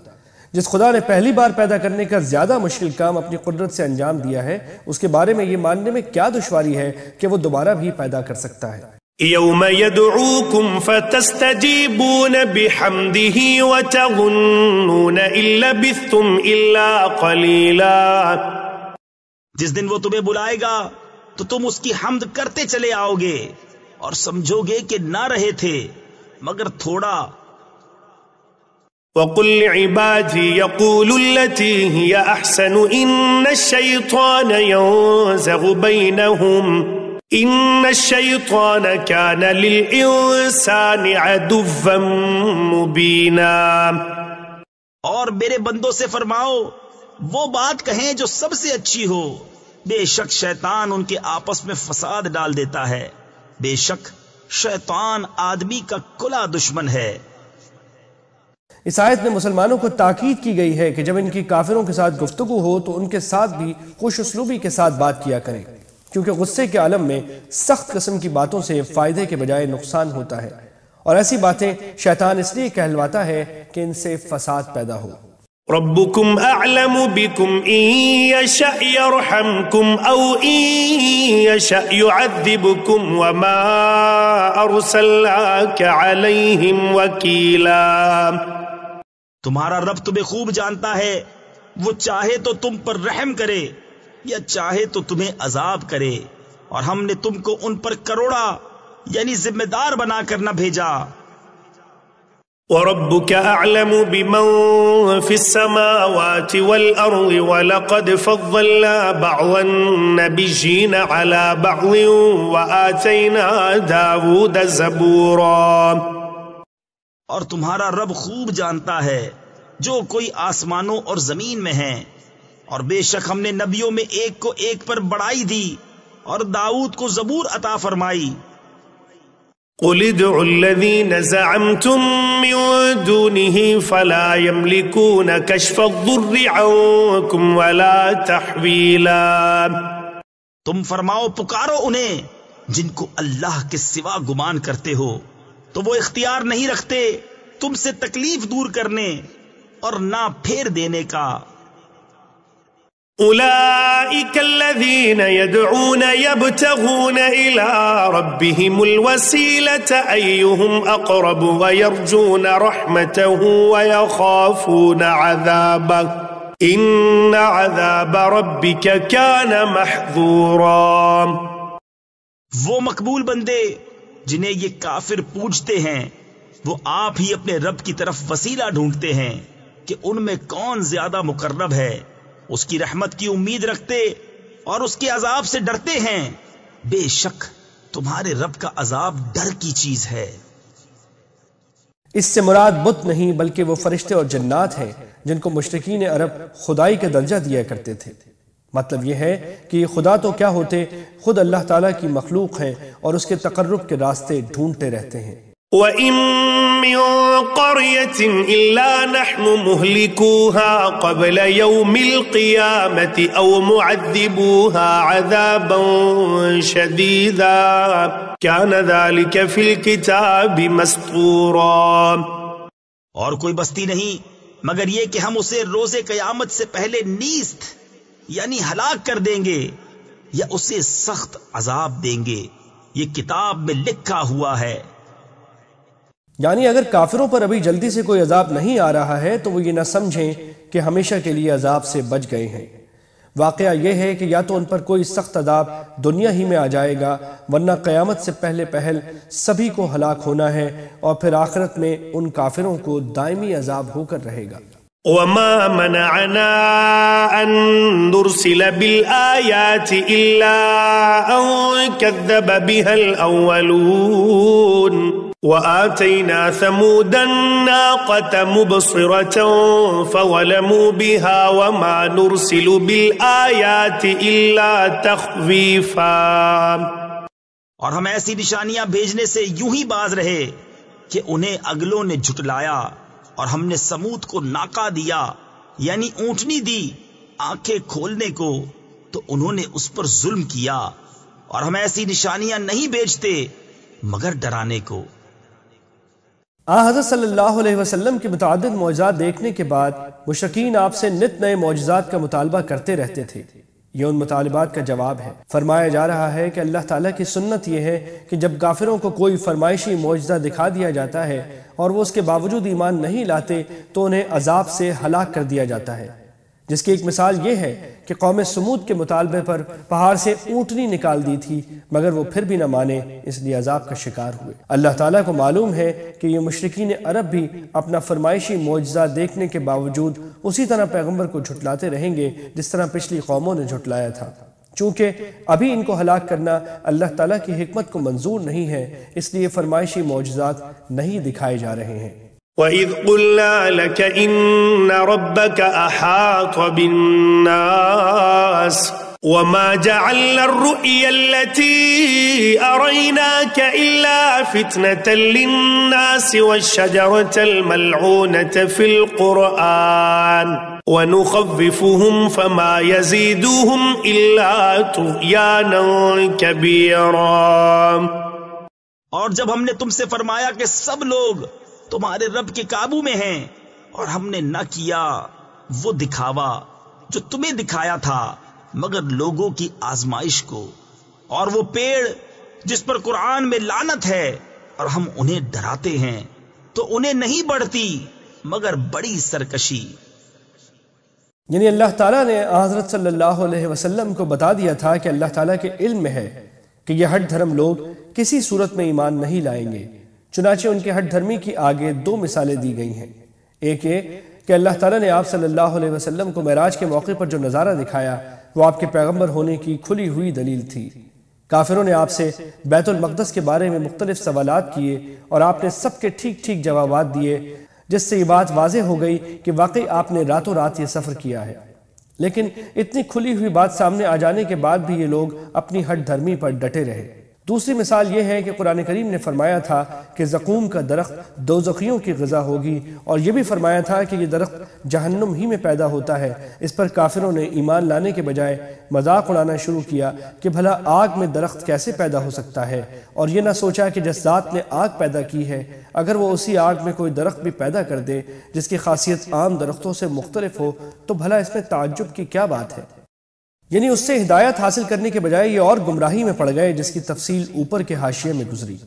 جس خدا نے پہلی بار پیدا کرنے کا زیادہ مشکل کام اپنی قدرت سے انجام دیا ہے اس کے بارے میں یہ ماننے میں کیا دشواری ہے کہ وہ دوبارہ بھی پیدا کر سکتا ہے. يوم يدعوكم فتستجيبون بحمده وتظنون إن لبثتم إلا قليلا. جس دن وہ تمہیں بلائے گا تو تم اس کی حمد کرتے چلے آؤ گے اور سمجھو گے کہ نہ رہے تھے مگر تھوڑا. وقل لعبادي يقولوا التي هي أحسن إن الشيطان ينزغ بينهم إن الشيطان كان للإنسان عدوا مبينا. اور میرے بندوں سے فرماؤ وہ بات کہیں جو سب سے اچھی ہو. بے شک شیطان ان کے آپس میں فساد ڈال دیتا ہے. بے شک شیطان آدمی کا کھلا دشمن ہے. اس آیت میں مسلمانوں کو تاکید کی گئی ہے کہ جب ان کی کافروں کے ساتھ گفتگو ہو تو ان کے ساتھ بھی خوش اسلوبی کے ساتھ بات کیا کریں، کیونکہ غصے کے عالم میں سخت قسم کی باتوں سے فائدے کے بجائے نقصان ہوتا ہے، اور ایسی باتیں شیطان اس لیے کہلواتا ہے کہ ان سے فساد پیدا ہو. ربكم أعلم بكم إن يشأ يرحمكم أو إن يشأ يعذبكم وما أرسلناك عليهم وكيلا. تمہارا رب تمہیں خوب جانتا ہے، وہ چاہے تو تم پر رحم کرے یا چاہے تو تمہیں عذاب کرے، اور ہم نے تم کو ان پر کروڑا یعنی ذمہ دار بنا کر نہ بھیجا. وَرَبُّكَ أَعْلَمُ بِمَنْ فِي السَّمَاوَاتِ وَالْأَرْضِ وَلَقَدْ فَضَّلْنَا بَعْضَ النَّبِيِّينَ عَلَى بَعْضٍ وَآتَيْنَا دَاوُودَ زَبُورًا. اور تمہارا رب خوب جانتا ہے جو کوئی آسمانوں اور زمین میں ہیں، اور بے شک ہم نے نبیوں میں ایک کو ایک پر بڑائی دی اور داؤد کو زبور عطا فرمائی. قل ادعوا الذين زعمتم من دونه فلا يملكون كشف الضر عنكم ولا تحويلا. تم فرماؤ پکارو انہیں جن کو اللہ کے سوا گمان کرتے ہو تو وہ اختیار نہیں رکھتے تم سے تکلیف دور کرنے اور نہ پھیر دینے کا. أولئك الذين يدعون يبتغون إلى ربهم الوسيلة أيهم أقرب ويرجون رحمته ويخافون عذابه إن عذاب ربك كان محذورا. وہ مقبول بندے جنہیں یہ کافر پوجتے ہیں وہ آپ ہی اپنے رب کی طرف وسیلہ ڈھونڈتے ہیں کہ ان میں کون زیادہ مقرب ہے. اس کی رحمت کی امید رکھتے اور اس کے عذاب سے ڈرتے ہیں. بے شک تمہارے رب کا عذاب ڈر کی چیز ہے. اس سے مراد بت نہیں بلکہ وہ فرشتے اور جنات ہیں جن کو مشرکین عرب خدائی کا درجہ دیا کرتے تھے. مطلب یہ ہے کہ یہ خدا تو کیا ہوتے، خود اللہ تعالیٰ کی مخلوق ہیں اور اس کے تقرب کے راستے ڈھونڈتے رہتے ہیں. وَإِن مِّن قَرْيَةٍ إِلَّا نَحْنُ مُهْلِكُوهَا قَبْلَ يَوْمِ الْقِيَامَةِ أَوْ مُعَذِّبُوهَا عَذَابًا شَدِيدًا كَانَ ذَلِكَ فِي الْكِتَابِ مَسْطُورًا. اور کوئی بستی نہیں مگر یہ کہ ہم اسے روز قیامت سے پہلے نیست یعنی ہلاک کر دیں گے یا اسے سخت عذاب دیں گے، یہ کتاب میں لکھا ہوا ہے. یعنی اگر کافروں پر ابھی جلدی سے کوئی عذاب نہیں آ رہا ہے تو وہ یہ نہ سمجھیں کہ ہمیشہ کے لیے عذاب سے بچ گئے ہیں. واقعہ یہ ہے کہ یا تو ان پر کوئی سخت عذاب دنیا ہی میں آ جائے گا ورنہ قیامت سے پہلے پہل سبھی کو ہلاک ہونا ہے، اور پھر آخرت میں ان کافروں کو دائمی عذاب ہو کر رہے گا. وما منعنا أن نرسل بالآيات إلا أن كذب بها الأولون وآتينا ثمود الناقة مبصرة فظلموا بها وما نرسل بالآيات إلا تخويفا. اور ہم ایسی نشانیاں بھیجنے سے یوں ہی باز رہے کہ انہیں اگلوں نے جھٹلایا، اور ہم نے سمود کو ناقہ دیا یعنی اونٹنی دی آنکھیں کھولنے کو، تو انہوں نے اس پر ظلم کیا. اور ہم ایسی نشانیاں نہیں بھیجتے مگر ڈرانے کو. حضرت صلی اللہ علیہ وسلم کے متعدد معجزات دیکھنے کے بعد مشرکین آپ سے نت نئے معجزات کا مطالبہ کرتے رہتے تھے. یہ ان مطالبات کا جواب ہے. فرمایا جا رہا ہے کہ اللہ تعالیٰ کی سنت یہ ہے کہ جب کافروں کو کوئی فرمائشی معجزہ دکھا دیا جاتا ہے اور وہ اس کے باوجود ایمان نہیں لاتے تو انہیں عذاب سے ہلاک کر دیا جاتا ہے، جس کی ایک مثال یہ ہے کہ قوم سمود کے مطالبے پر پہاڑ سے اونٹنی نکال دی تھی مگر وہ پھر بھی نہ مانے، اس لیے عذاب کا شکار ہوئے. اللہ تعالیٰ کو معلوم ہے کہ یہ مشرکین عرب بھی اپنا فرمائشی معجزہ دیکھنے کے باوجود اسی طرح پیغمبر کو جھٹلاتے رہیں گے جس طرح پچھلی قوموں نے جھٹلایا تھا. چونکہ ابھی ان کو ہلاک کرنا اللہ تعالیٰ کی حکمت کو منظور نہیں ہے، اس لیے فرمائشی معجزات نہیں دکھائے جا رہے ہیں. وَإِذْ قُلْنَا لَكَ إِنَّ رَبَّكَ أَحَاطَ بِالنَّاسِ وَمَا جَعَلْنَا الرُّؤْيَا الَّتِي أَرَيْنَاكَ إِلَّا فِتْنَةً لِلنَّاسِ وَالشَّجَرَةَ الْمَلْعُونَةَ فِي الْقُرْآنِ وَنُخَوِّفُهُمْ فَمَا يَزِيدُهُمْ إِلَّا طُغْيَانًا كَبِيرًا. اور جب ہم نے تم سے فرمایا کہ سب لوگ تمہارے رب کے قابو میں ہیں، اور ہم نے نہ کیا وہ دکھاوا جو تمہیں دکھایا تھا مگر لوگوں کی آزمائش کو، اور وہ پیڑ جس پر قرآن میں لعنت ہے، اور ہم انہیں ڈراتے ہیں تو انہیں نہیں بڑھتی مگر بڑی سرکشی. یعنی اللہ تعالیٰ نے حضرت صلی اللہ علیہ وسلم کو بتا دیا تھا کہ اللہ تعالیٰ کے علم میں ہے کہ یہ ہٹ دھرم لوگ کسی صورت میں ایمان نہیں لائیں گے. چنانچہ ان کے ہٹ دھرمی کی آگے دو مثالیں دی گئی ہیں. ایک یہ کہ اللہ تعالیٰ نے آپ صلی اللہ علیہ وسلم کو معراج کے موقع پر جو نظارہ دکھایا وہ آپ کے پیغمبر ہونے کی کھلی ہوئی دلیل تھی. کافروں نے آپ سے بیت المقدس کے بارے میں مختلف سوالات کیے اور آپ نے سب کے ٹھیک ٹھیک جوابات دیے، جس سے یہ بات واضح ہو گئی کہ واقعی آپ نے راتوں رات یہ سفر کیا ہے. لیکن اتنی کھلی ہوئی بات سامنے آ جانے کے بعد بھی یہ لوگ اپنی ہٹ دھرمی پر ڈٹے رہے. دوسری مثال یہ ہے کہ قرآن کریم نے فرمایا تھا کہ زقوم کا درخت دوزخیوں کی غذا ہوگی، اور یہ بھی فرمایا تھا کہ یہ درخت جہنم ہی میں پیدا ہوتا ہے. اس پر کافروں نے ایمان لانے کے بجائے مذاق اڑانا شروع کیا کہ بھلا آگ میں درخت کیسے پیدا ہو سکتا ہے، اور یہ نہ سوچا کہ جس ذات نے آگ پیدا کی ہے اگر وہ اسی آگ میں کوئی درخت بھی پیدا کر دے جس کی خاصیت عام درختوں سے مختلف ہو تو بھلا اس میں تعجب کی کیا بات ہے. یعنی اس سے ہدایت حاصل کرنے کے بجائے یہ اور گمراہی میں پڑ گئے، جس کی تفصیل اوپر کے حاشیے میں گزری.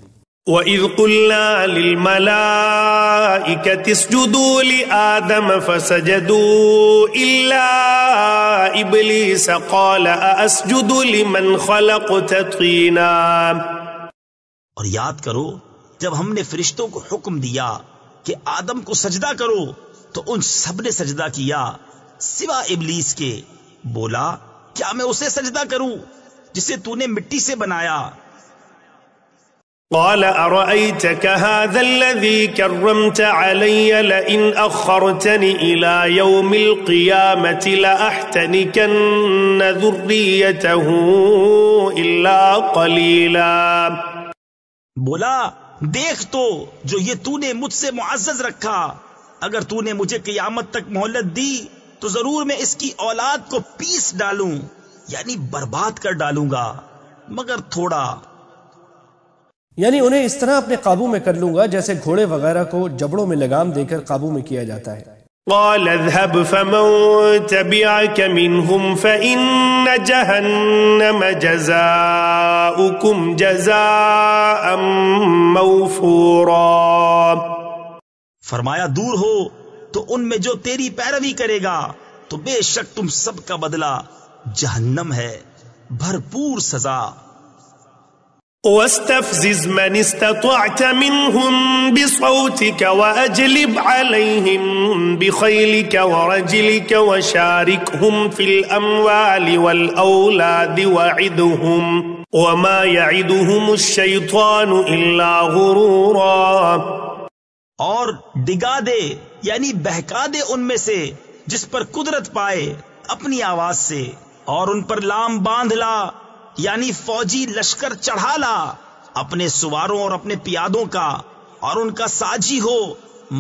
وَإِذْ قُلْنَا لِلْمَلَائِكَةِ اسْجُدُوا لِآدَمَ فَسَجَدُوا إِلَّا إِبْلِيسَ قَالَ أَأَسْجُدُ لِمَنْ خَلَقْتَ طِينًا. اور یاد کرو جب ہم نے فرشتوں کو حکم دیا کہ آدم کو سجدہ کرو تو ان سب نے سجدہ کیا سوا ابلیس کے. بولا کیا میں اسے سجدہ کروں جسے تو نے مٹی سے بنایا؟ قال أرأيتك هذا الذي كرمت علي لئن أخرتني إلى يوم القيامة لأحتنكن ذريته إلا قليلا. بولا دیکھ تو جو یہ تو نے مجھ سے معزز رکھا، اگر تو نے مجھے قیامت تک مہلت دی تو ضرور میں اس کی اولاد کو پیس ڈالوں یعنی برباد کر ڈالوں گا مگر تھوڑا. یعنی انہیں اس طرح اپنے قابو میں کر لوں گا جیسے گھوڑے وغیرہ کو جبڑوں میں لگام دے کر قابو میں کیا جاتا ہے. قال اذهب فمن تبعك منهم فإن جهنم جزاؤكم جزاء موفورا. فرمایا دور ہو تو ان میں جو تیری پیروی کرے گا تو بے شک تم سب کا بدلہ جہنم ہے، بھرپور سزا. واستفزز من استطعت منهم بصوتك وأجلب عليهم بخيلك ورجلك وشاركهم في الأموال والأولاد وعدهم وما يعدهم الشيطان إلا غرورا. اور ڈگا دے یعنی بہکا دے ان میں سے جس پر قدرت پائے اپنی آواز سے، اور ان پر لام باندھ لا یعنی فوجی لشکر چڑھا لا اپنے سواروں اور اپنے پیادوں کا، اور ان کا ساجی ہو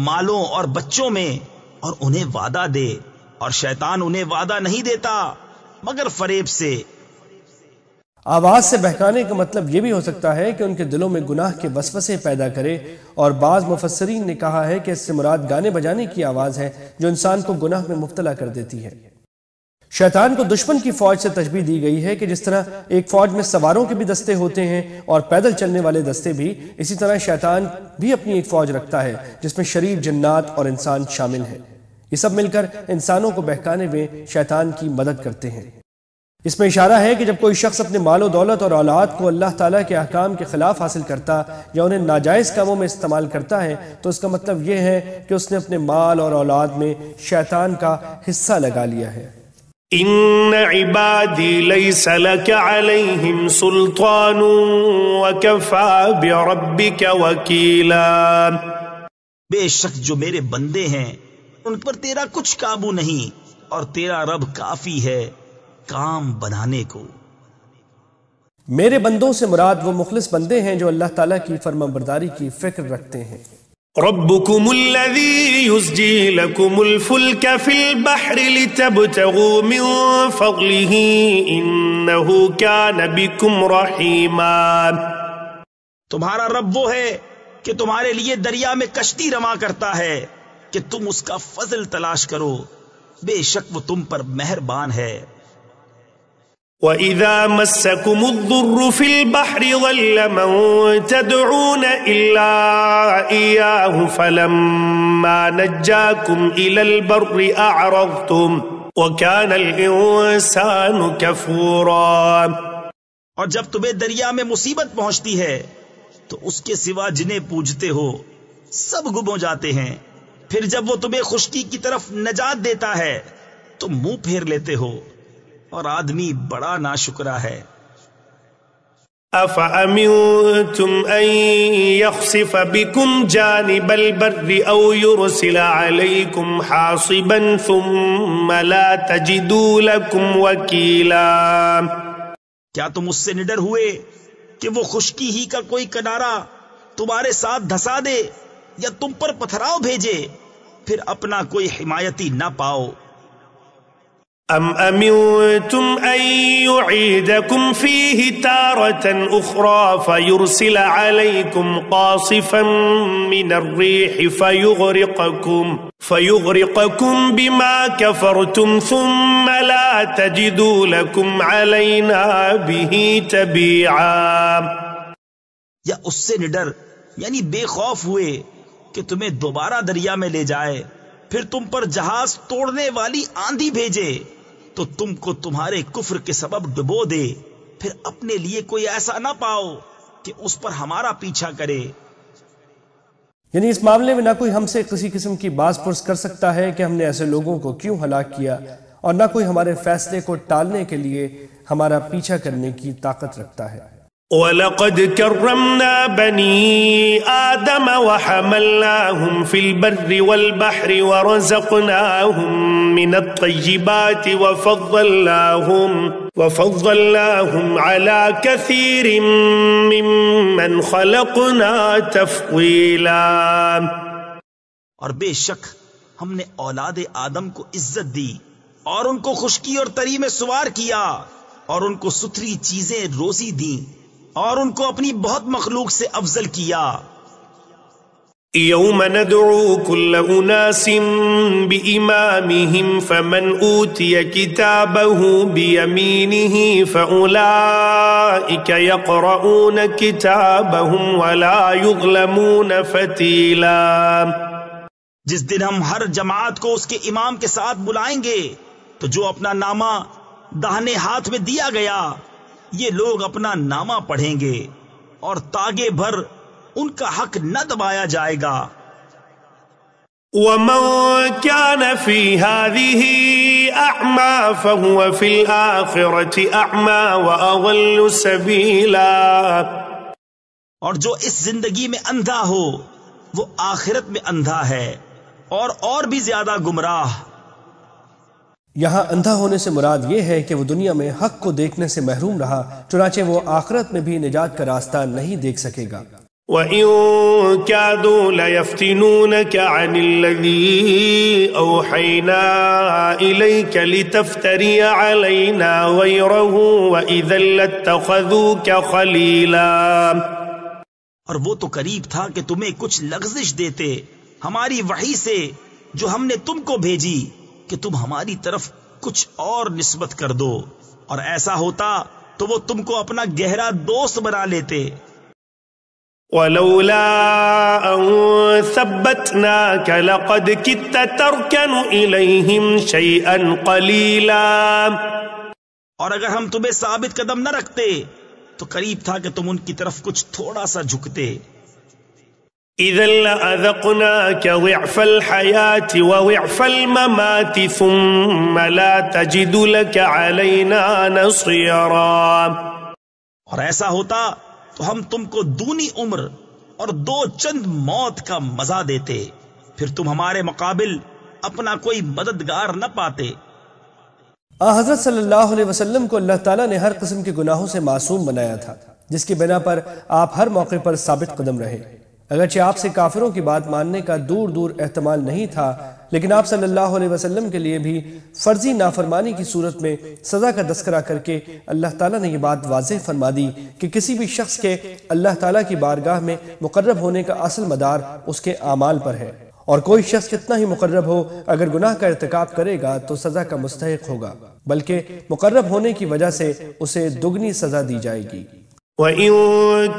مالوں اور بچوں میں، اور انہیں وعدہ دے، اور شیطان انہیں وعدہ نہیں دیتا مگر فریب سے. آواز سے بہکانے کا مطلب یہ بھی ہو سکتا ہے کہ ان کے دلوں میں گناہ کے وسوسے پیدا کرے، اور بعض مفسرین نے کہا ہے کہ اس سے مراد گانے بجانے کی آواز ہے جو انسان کو گناہ میں مبتلا کر دیتی ہے. شیطان کو دشمن کی فوج سے تشبیہ دی گئی ہے کہ جس طرح ایک فوج میں سواروں کے بھی دستے ہوتے ہیں اور پیدل چلنے والے دستے بھی، اسی طرح شیطان بھی اپنی ایک فوج رکھتا ہے جس میں شریر جنات اور انسان شامل ہیں. یہ سب مل کر انسانوں کو بہکانے میں شیطان کی مدد کرتے ہیں. اس میں اشارہ ہے کہ جب کوئی شخص اپنے مال و دولت اور اولاد کو اللہ تعالیٰ کے احکام کے خلاف حاصل کرتا یا انہیں ناجائز کاموں میں استعمال کرتا ہے تو اس کا مطلب یہ ہے کہ اس نے اپنے مال اور اولاد میں شیطان کا حصہ لگا لیا ہے. ان عبادی لیس لک علیہم سلطان وکفا بربک وکیلا. بے شک جو میرے بندے ہیں ان پر تیرا کچھ قابو نہیں، اور تیرا رب کافی ہے کام بنانے کو. میرے بندوں سے مراد وہ مخلص بندے ہیں جو اللہ تعالیٰ کی فرمانبرداری کی فکر رکھتے ہیں. ربكم الذي يزجي لكم الفلك في البحر لتبتغوا من فضله إنه كان بكم رحيما. تمہارا رب وہ ہے کہ تمہارے لیے دریا میں کشتی رواں کرتا ہے کہ تم اس کا فضل تلاش کرو، بے شک وہ تم پر مہربان ہے. وَإِذَا مَسَّكُمُ الضُّرُّ فِي الْبَحْرِ ضَلَّ مَن تَدْعُونَ إِلَّا إِيَّاهُ فَلَمَّا نَجَّاكُمْ إِلَى الْبَرِّ أَعْرَضْتُمْ وَكَانَ الْإِنسَانُ كَفُورًا. اور جب تمہیں دریا میں مصیبت پہنچتی ہے تو اس کے سوا جنہیں پوجتے ہو سب گم ہو جاتے ہیں، پھر جب وہ تمہیں خشکی کی طرف نجات دیتا ہے تو منہ پھیر لیتے ہو، اور آدمی بڑا ناشکرا ہے. افأمنتم ان يخسف بكم جانب البر او يرسل عليكم حاصبا ثم لا تجدوا لكم وكيلا. کیا تم اس سے نڈر ہوئے کہ وہ خشکی ہی کا کوئی کنارہ تمہارے ساتھ دھسا دے یا تم پر پتھراؤ بھیجے پھر اپنا کوئی حمایتی نہ پاؤ. ام امنتم ان يعيدكم فيه تارة اخرى فيرسل عليكم قاصفا من الريح فيغرقكم بما كفرتم ثم لا تجدوا لكم علينا به تبيعا. یا اس سے نڈر یعنی بے خوف ہوئے کہ تمہیں دوبارہ دریا میں لے جائے، پھر تم پر جہاز توڑنے والی آندھی بھیجے تو تم کو تمہارے کفر کے سبب ڈبو دے، پھر اپنے لیے کوئی ایسا نہ پاؤ کہ اس پر ہمارا پیچھا کرے. یعنی اس معاملے میں نہ کوئی ہم سے کسی قسم کی باز پرس کر سکتا ہے کہ ہم نے ایسے لوگوں کو کیوں ہلاک کیا، اور نہ کوئی ہمارے فیصلے کو ٹالنے کے لیے ہمارا پیچھا کرنے کی طاقت رکھتا ہے. وَلَقَدْ كَرَّمْنَا بَنِي آدَمَ وَحَمَلْنَاهُمْ فِي الْبَرِّ وَالْبَحْرِ وَرَزَقْنَاهُمْ مِنَ الطَّيِّبَاتِ وَفَضَّلْنَاهُمْ عَلَى كَثِيرٍ مِّمَّنْ خَلَقْنَا تَفْضِيلًا. اور بے شک ہم نے اولاد آدم کو عزت دی اور ان کو خشکی اور تری میں سوار کیا اور ان کو ستھری چیزیں روزی دیں اور ان کو اپنی بہت مخلوق سے افضل کیا. يوم ندعو كل أناس بإمامهم فمن أوتي كتابه بيمينه فأولئك يقرؤون كتابهم ولا يظلمون فتيلا. جس دن ہم ہر جماعت کو اس کے امام کے ساتھ بلائیں گے تو جو اپنا نامہ داہنے ہاتھ میں دیا گیا یہ لوگ اپنا نامہ پڑھیں گے اور تاگے بھر ان کا حق نہ دبایا جائے گا۔ ومن كان في هذه أعمى فهو في الآخرة أعمى وأضل سبيلا، اور جو اس زندگی میں اندھا ہو وہ آخرت میں اندھا ہے اور بھی زیادہ گمراہ۔ یہاں اندھا ہونے سے مراد یہ ہے کہ وہ دنیا میں حق کو دیکھنے سے محروم رہا، چنانچہ وہ آخرت میں بھی نجات کا راستہ نہیں دیکھ سکے گا۔ وَإِن كَادُوا لَيَفْتِنُونَكَ عَنِ الَّذِي أَوْحَيْنَا إِلَيْكَ لِتَفْتَرِيَ عَلَيْنَا غَيْرَهُ وَإِذًا لَاتَّخَذُوكَ خَلِيلًا، اور وہ تو قریب تھا کہ تمہیں کچھ لغزش دیتے ہماری وحی سے جو ہم نے تم کو بھیجی، کہ تم ہماری طرف کچھ اور نسبت کر دو، اور ایسا ہوتا تو وہ تم کو اپنا گہرا دوست بنا لیتے۔ وَلَوْلَا أَن ثَبَّتْنَاكَ لَقَدْ كِدتَّ تَرْكَنُ إِلَيْهِمْ شَيْئًا قَلِيلًا، اور اگر ہم تمہیں ثابت قدم نہ رکھتے تو قریب تھا کہ تم ان کی طرف کچھ تھوڑا سا جھکتے۔ إِذًا لَأَذَقْنَاكَ ضِعْفَ الْحَيَاةِ وَضِعْفَ الْمَمَاتِ ثُمَّ لَا تَجِدُ لَكَ عَلَيْنَا نَصِيرًا، اور ایسا ہوتا تو ہم تم کو دونی عمر اور 2 چند موت کا مزہ دیتے، پھر تم ہمارے مقابل اپنا کوئی مددگار نہ پاتے۔ حضرت صلی اللہ علیہ وسلم کو اللہ تعالیٰ نے ہر قسم کے گناہوں سے معصوم بنایا تھا، جس کی بنا پر آپ ہر موقع پر ثابت قدم رہے۔ اگرچہ آپ سے کافروں کی بات ماننے کا دور دور احتمال نہیں تھا، لیکن آپ صلی اللہ علیہ وسلم کے لیے بھی فرضی نافرمانی کی صورت میں سزا کا تذکرہ کر کے اللہ تعالیٰ نے یہ بات واضح فرما دی کہ کسی بھی شخص کے اللہ تعالیٰ کی بارگاہ میں مقرب ہونے کا اصل مدار اس کے اعمال پر ہے، اور کوئی شخص کتنا ہی مقرب ہو اگر گناہ کا ارتکاب کرے گا تو سزا کا مستحق ہوگا، بلکہ مقرب ہونے کی وجہ سے اسے دگنی سزا دی جائے گی۔ وَإِن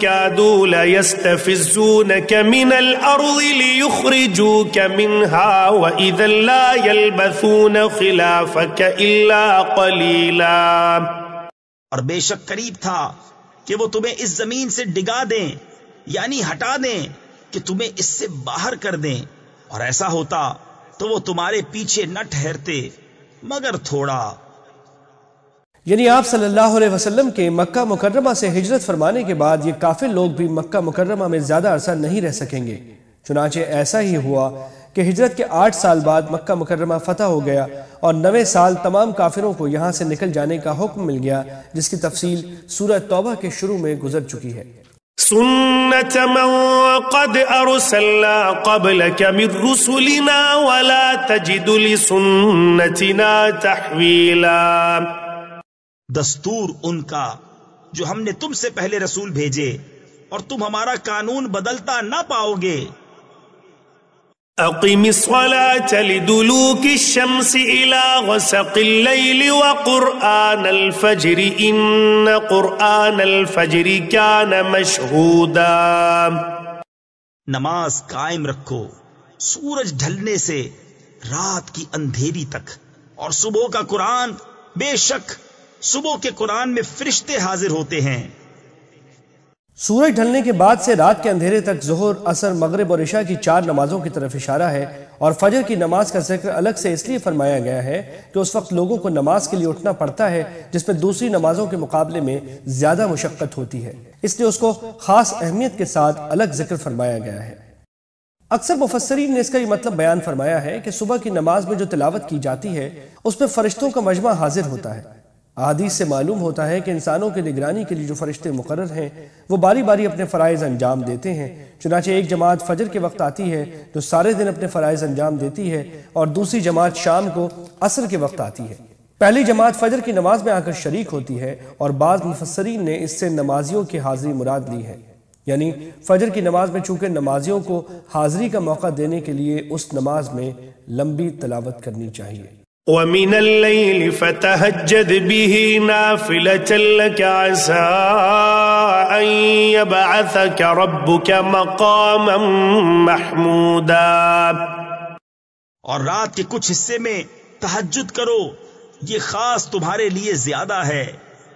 كَادُوا لَيَسْتَفِزُّونَكَ مِنَ الْأَرْضِ لِيُخْرِجُوكَ مِنْهَا وَإِذًا لَا يَلْبَثُونَ خِلَافَكَ إِلَّا قَلِيلًا، اور بے شک قریب تھا کہ وہ تمہیں اس زمین سے ڈگا دیں، یعنی ہٹا دیں کہ تمہیں اس سے باہر کر دیں، اور ایسا ہوتا تو وہ تمہارے پیچھے نہ ٹھہرتے مگر تھوڑا۔ یعنی آپ صلی اللہ علیہ وسلم کے مکہ مکرمہ سے ہجرت فرمانے کے بعد یہ کافر لوگ بھی مکہ مکرمہ میں زیادہ عرصہ نہیں رہ سکیں گے، چنانچہ ایسا ہی ہوا کہ ہجرت کے 8 سال بعد مکہ مکرمہ فتح ہو گیا، اور 9 سال تمام کافروں کو یہاں سے نکل جانے کا حکم مل گیا، جس کی تفصیل سورہ توبہ کے شروع میں گزر چکی ہے۔ سُنَّةَ مَن قَدْ أَرْسَلْنَا قَبْلَكَ مِن رُّسُلِنَا وَلَا تَجِدُ لِسُنَّتِنَا تَحْوِيلًا، دستور ان کا جو ہم نے تم سے پہلے رسول بھیجے، اور تم ہمارا قانون بدلتا نہ پاؤ گے۔ أَقِمِ الصَّلَاةَ لِدُلُوكِ الشَّمْسِ إِلَى غَسَقِ اللَّيْلِ وَقُرْآنَ الْفَجْرِ إِنَّ قُرْآنَ الْفَجْرِ كَانَ مَشْهُودًا، نماز قائم رکھو سورج ڈھلنے سے رات کی اندھیری تک، اور صبح کا قرآن، بے شک صبح کے قرآن میں فرشتے حاضر ہوتے ہیں۔ سورج ڈھلنے کے بعد سے رات کے اندھیرے تک ظہر، عصر، مغرب اور عشاء کی 4 نمازوں کی طرف اشارہ ہے، اور فجر کی نماز کا ذکر الگ سے اس لیے فرمایا گیا ہے کہ اس وقت لوگوں کو نماز کے لیے اٹھنا پڑتا ہے جس میں دوسری نمازوں کے مقابلے میں زیادہ مشقت ہوتی ہے، اس لیے اس کو خاص اہمیت کے ساتھ الگ ذکر فرمایا گیا ہے۔ اکثر مفسرین نے اس کا یہ مطلب بیان فرمایا ہے کہ صبح کی نماز میں جو تلاوت کی جاتی ہے اس میں فرشتوں کا مجمع حاضر ہوتا ہے۔ احادیث سے معلوم ہوتا ہے کہ انسانوں کی نگرانی کے لیے جو فرشتے مقرر ہیں وہ باری باری اپنے فرائض انجام دیتے ہیں، چنانچہ ایک جماعت فجر کے وقت آتی ہے جو سارے دن اپنے فرائض انجام دیتی ہے، اور دوسری جماعت شام کو عصر کے وقت آتی ہے۔ پہلی جماعت فجر کی نماز میں آ کر شریک ہوتی ہے، اور بعض مفسرین نے اس سے نمازیوں کی حاضری مراد لی ہے، یعنی فجر کی نماز میں چونکہ نمازیوں کو حاضری کا موقع دینے کے لیے اس نماز میں لمبی تلاوت کرنی چاہیے۔ وَمِنَ اللَّيْلِ فَتَهَجَّدْ بِهِ نَافِلَةً لَكَ عَسَىٰ أَن يَبْعَثَكَ رَبُّكَ مَقَامًا مَحْمُودًا، اور رات کے کچھ حصے میں تہجد کرو، یہ خاص تمہارے لیے زیادہ ہے،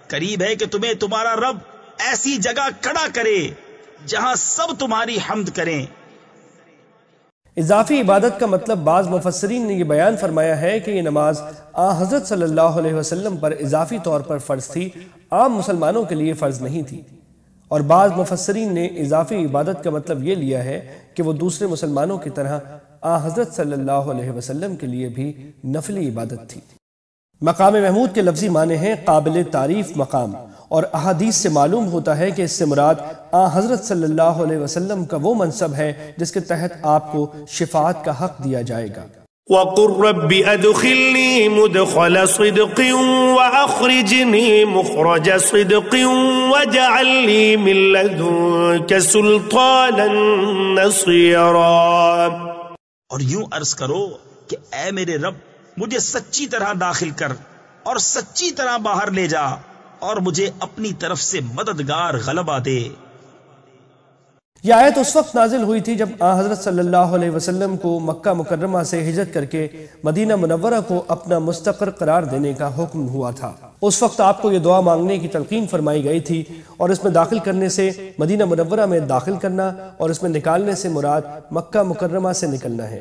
قریب ہے کہ تمہیں تمہارا رب ایسی جگہ کھڑا کرے جہاں سب تمہاری حمد کریں۔ اضافی عبادت کا مطلب بعض مفسرین نے یہ بیان فرمایا ہے کہ یہ نماز حضرت صلی اللہ علیہ وسلم پر اضافی طور پر فرض تھی، عام مسلمانوں کے لیے فرض نہیں تھی، اور بعض مفسرین نے اضافی عبادت کا مطلب یہ لیا ہے کہ وہ دوسرے مسلمانوں کی طرح حضرت صلی اللہ علیہ وسلم کے لیے بھی نفلی عبادت تھی۔ مقام محمود کے لفظی معنی ہیں قابل تعریف مقام، اور احادیث سے معلوم ہوتا ہے کہ اس سے مراد حضرت صلی اللہ علیہ وسلم کا وہ منصب ہے جس کے تحت آپ کو شفاعت کا حق دیا جائے گا۔ وَقُلْ رَبِّ أَدْخِلْنِي مُدْخَلَ صِدْقٍ وَأَخْرِجْنِي مُخْرَجَ صِدْقٍ وَاجْعَلْ لِي مِن لَّدُنكَ سُلْطَانًا نَصِيرًا۔ اور یوں عرض کرو کہ اے میرے رب، مجھے سچی طرح داخل کر اور سچی طرح باہر لے جا، اور مجھے اپنی طرف سے مددگار غلبہ دے۔ یہ آیت اس وقت نازل ہوئی تھی جب حضرت صلی اللہ علیہ وسلم کو مکہ مکرمہ سے ہجرت کر کے مدینہ منورہ کو اپنا مستقر قرار دینے کا حکم ہوا تھا۔ اس وقت آپ کو یہ دعا مانگنے کی تلقین فرمائی گئی تھی، اور اس میں داخل کرنے سے مدینہ منورہ میں داخل کرنا، اور اس میں نکالنے سے مراد مکہ مکرمہ سے نکلنا ہے۔